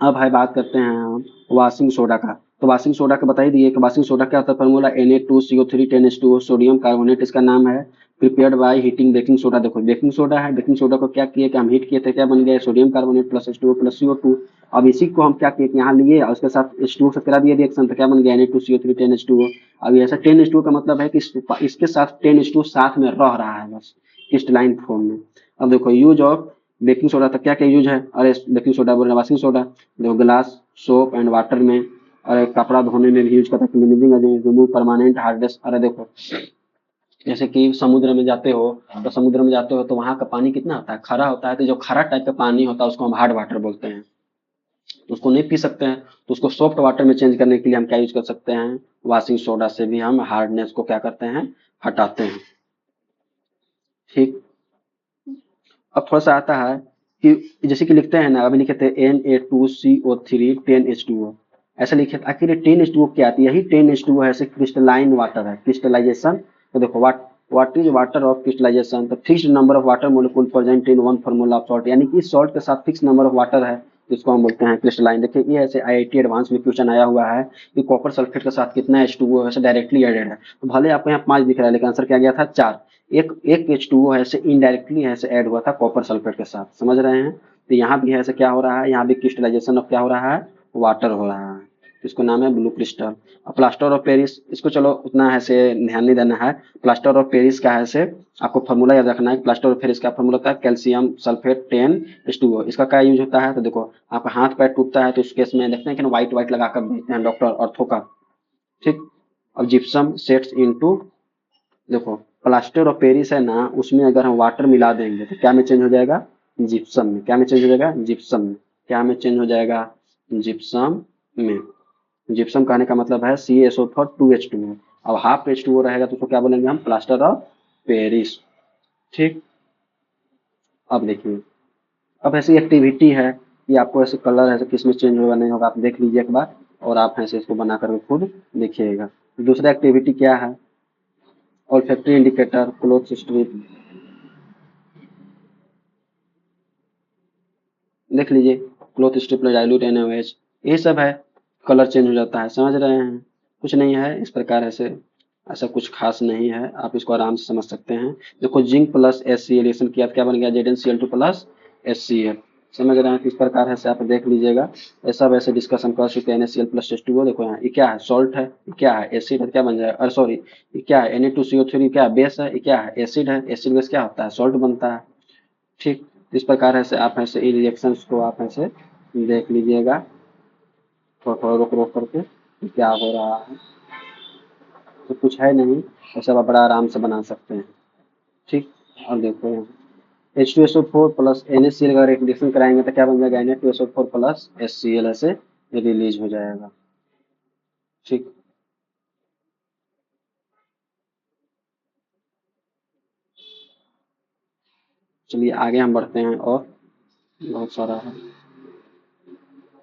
अब है बात करते हैं हम वॉशिंग सोडा का। तो वॉशिंग सोडा का बता ही दिए कि वॉशिंग सोडा क्या होता है। Formula Na2CO3 10H2O, sodium carbonate इसका नाम है। Prepared by heating baking soda. देखो बेकिंग सोडा है, बेकिंग सोडा को क्या किए कि हम हीट किए थे, क्या बन गया? Sodium carbonate plus H2O plus CO2। अब इसी को हम क्या किए कि यहाँ लिए और उसके साथ H2O से करा दिया रिएक्शन, तो क्या बन गया? Na2CO3 10H2O। अब ऐसा 10H2O का मतलब है कि इसके साथ 10H2O साथ में रह रहा है बस क्रिस्टलाइन फॉर्म में। अब देखो यूज ऑफ बेकिंग सोडा, तो क्या क्या यूज है? अरे बेकिंग सोडा बोल रहे वॉशिंग सोडा। देखो ग्लास, सोप एंड वाटर में, और कपड़ा धोने में भी यूज करता है, cleaning agent, remove permanent hardness. अरे देखो जैसे कि समुद्र में जाते हो, तो समुद्र में जाते हो तो वहां का पानी कितना होता है? खारा होता है। तो जो खारा टाइप का पानी होता है उसको हम हार्ड वाटर बोलते हैं, तो उसको नहीं पी सकते हैं। तो उसको सॉफ्ट वाटर में चेंज करने के लिए हम क्या यूज कर सकते हैं? वॉशिंग सोडा से भी हम हार्डनेस को क्या करते हैं? हटाते हैं। ठीक। अब थोड़ा सा आता है कि जैसे कि लिखते हैं ना, अभी लिखे थे Na2CO3 10H2O, ऐसा लिखे थे। आखिर 10H2O क्या आती है? यही 10H2O है, ऐसे क्रिस्टलाइन वाटर है, क्रिस्टलाइजेशन। तो देखो what is water of crystallisation? तो fixed number of water molecule present in one formula of salt, यानी कि सॉल्ट के साथ फिक्स नंबर ऑफ वाटर है, जिसको हम बोलते हैं क्रिस्टलाइन। देखिए ये ऐसे IIT एडवांस में क्वेश्चन आया हुआ है कि कॉपर सल्फेट के साथ कितना H2O ऐसे डायरेक्टली एडेड है। तो भले आपको यहाँ 5 दिख रहा है, लेकिन आंसर क्या गया था? 4। एक एक H2O है ऐसे इनडायरेक्टली है ऐसे ऐड हुआ था कॉपर सल्फेट के साथ, समझ रहे हैं? तो यहाँ भी है ऐसे क्या हो रहा है? यहाँ भी क्रिस्टलाइजेशन ऑफ क्या हो रहा है? वाटर हो रहा है। इसको नाम है ब्लू क्रिस्टल। अब प्लास्टर ऑफ पेरिस, इसको चलो उतना ऐसे ध्यान नहीं देना है। प्लास्टर ऑफ पेरिस का है से आपको फॉर्मूला याद रखना है। प्लास्टर ऑफ पेरिस का फॉर्मूला होता है कैल्शियम सल्फेट 10H2O। इसका क्या यूज होता है? तो देखो आपका हाथ पैर टूटता है तो उस केस में देखते हैं कि व्हाइट व्हाइट लगा कर भेजते हैं डॉक्टर ऑर्थो का। ठीक। अब जिप्सम सेट्स इनटू, देखो प्लास्टर ऑफ पेरिस है ना, उसमें अगर हम वाटर मिला देंगे तो क्या में चेंज हो जाएगा? जिप्सम में। क्या में चेंज हो जाएगा? जिप्सम में। क्या में चेंज हो जाएगा? जिप्सम में। जिप्सम कहने का मतलब है CaSO4 2H2O। अब हाफ H2O रहेगा तो उसको क्या बोलेंगे हम? Plaster of Paris. ठीक। अब देखिए, अब ऐसी एक्टिविटी है कि आपको ऐसे कलर ऐसे किस में चेंज होगा नहीं होगा, आप देख लीजिए एक बार, और आप ऐसे इसको बना करके खुद देखिएगा। दूसरा एक्टिविटी क्या है? olfactory इंडिकेटर, क्लोथ स्ट्रिप, देख लीजिए। क्लोथ स्ट्रिप डाइल्यूट NaOH, ये सब है। कलर चेंज हो जाता है, समझ रहे हैं? कुछ नहीं है इस प्रकार ऐसे, ऐसा कुछ खास नहीं है, आप इसको आराम से समझ सकते हैं। देखो जिंक प्लस HCl रिएक्शन किया तो क्या बन गया? ZnCl2 plus HCl। समझ रहे हैं किस प्रकार है से आप देख लीजिएगा। ये सब ऐसे डिस्कशन कर चुके हैं। NaCl plus H2O। देखो यहाँ ये क्या है? सॉल्ट है। ये क्या है? एसिड है। क्या बन जाएगा? अरे सॉरी, ये क्या है? Na2CO3 क्या बेस है? ये क्या है? एसिड है। एसिड बेस क्या होता है? सॉल्ट बनता है। ठीक। इस प्रकार ऐसे आप ऐसे इन रिएक्शंस को आप ऐसे देख लीजिएगा, थोड़ा थोड़ा रोक रोक करके कि क्या हो रहा है। तो कुछ है नहीं, ऐसा आप बड़ा आराम से बना सकते हैं। ठीक। और देखो यहाँ H2SO4 प्लस NaCl अगर एक रिएक्शन कराएंगे तो क्या बन जाएगा? Na2SO4 प्लस HCl ऐसे रिलीज हो जाएगा। ठीक। चलिए आगे हम बढ़ते हैं, और बहुत सारा है,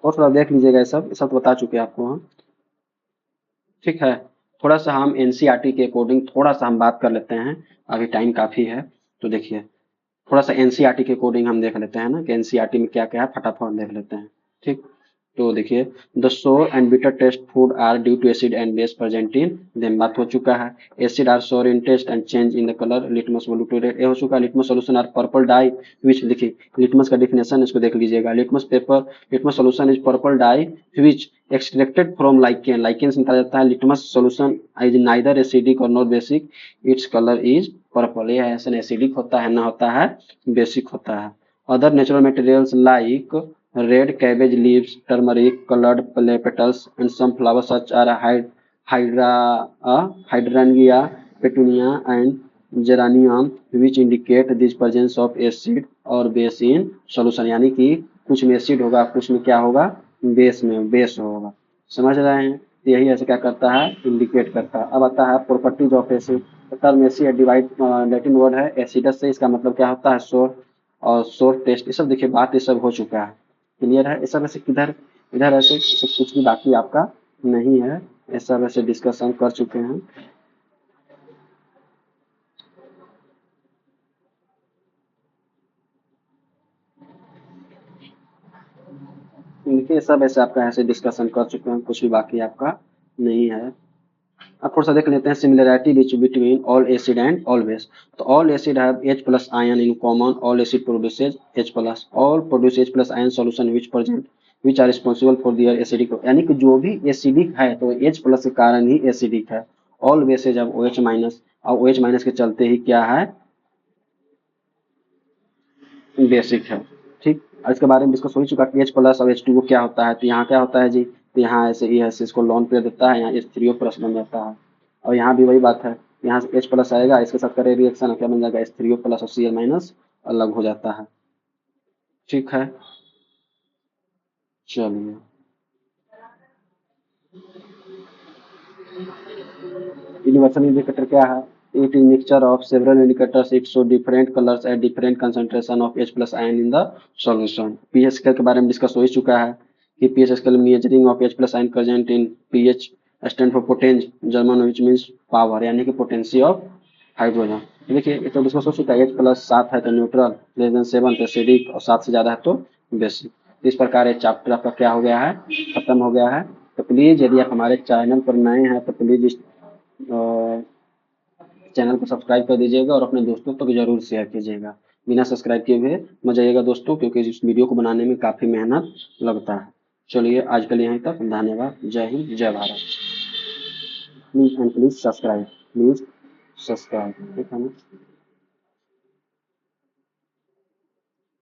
और थोड़ा देख लीजिएगा। ये सब तो बता चुके हैं आपको हम। ठीक है। थोड़ा सा हम NCERT के अकॉर्डिंग थोड़ा सा हम बात कर लेते हैं, अभी टाइम काफ़ी है। तो देखिए थोड़ा सा NCERT के अकॉर्डिंग हम देख लेते हैं ना कि NCERT में क्या क्या है, फटाफट देख लेते हैं। ठीक। तो देखिए the sour and bitter taste food are due to acid and base present in them, बात हो चुका है। Acid are sour in taste and change in the colour, litmus वोलुटोरेट ये हो चुका है। Litmus solution are purple dye which, देखिए लिटमस का डिफिनेशन इसको देख लीजिएगा। Litmus paper, litmus solution is purple dye which extracted from lichen, lichen से निकाला जाता है। Litmus solution is neither acidic और not basic, its colour is purple. ये ऐसा एसिडिक होता है ना होता है बेसिक होता है। Other natural materials like red cabbage leaves, turmeric colored petals, and some flowers such are hydrangea, petunia, and geranium, which indicate this presence of acid और base in solution, यानी कि कुछ में एसिड होगा, कुछ में क्या होगा? बेस में बेस होगा। समझ रहे हैं? यही ऐसे क्या करता है? इंडिकेट करता है। अब आता है properties of acid. Term acid divide Latin word है एसिडस से, इसका मतलब क्या होता है? सोर, और सोर टेस्ट, ये सब देखिए बात ये सब हो चुका है। क्लियर है? ऐसा वैसे किधर इधर ऐसे सब कुछ भी बाकी आपका नहीं है, ऐसा वैसे डिस्कशन कर चुके हैं। है, सब ऐसे आपका ऐसे डिस्कशन कर चुके हैं, कुछ भी बाकी आपका नहीं है। अब थोड़ा सा देख लेते हैं similarity between all acid and all base. तो all acid have H plus ion in common, all acid produces H plus, all produce H plus ion solution which present which are responsible for their acidic, यानी कि जो भी acidic है तो H plus के कारण ही acidic है। All bases अब OH माइनस, और OH माइनस के चलते ही क्या है, बेसिक है। ठीक, और इसके बारे में डिस्कस हो चुका कि H प्लस और H2O क्या होता है। तो यहाँ क्या होता है जी, तो यहाँ ऐसे ये ऐसे इसको लॉन पेयर देता है, यहाँ H3O प्लस बन जाता है। और यहाँ भी वही बात है, यहाँ से H प्लस आएगा, इसके साथ करे रिएक्शन क्या बन जाएगा, H3O प्लस और Cl माइनस अलग हो जाता है। ठीक है, चलिए। यूनिवर्सल इंडिकेटर क्या है, it is mixture of several indicators, it show different colours at different concentration of H plus ion in the solution. PH scale के बारे में डिस्कस हो ही चुका है कि pH scale measuring of H plus ion present in pH stand for पोटेंज, German which means power, यानी कि पोटेंसी ऑफ हाइड्रोजन। देखिए ये तो डिस्कस हो चुका है, H प्लस 7 है तो न्यूट्रल, लेस देन 7 तो एसिडिक, और 7 से ज्यादा है तो बेसिक। इस प्रकार ये चैप्टर आपका क्या हो गया है, खत्म हो गया है। तो प्लीज यदि आप हमारे चैनल पर नए हैं तो प्लीज इस चैनल को सब्सक्राइब कर दीजिएगा और अपने दोस्तों तक जरूर शेयर कीजिएगा। बिना सब्सक्राइब किए हुए मत जाइएगा दोस्तों, क्योंकि इस वीडियो को बनाने में काफ़ी मेहनत लगता है। चलिए आज के लिए यहीं तक, धन्यवाद, जय हिंद जय Bharat. Please and please subscribe, please subscribe, ठीक है ना।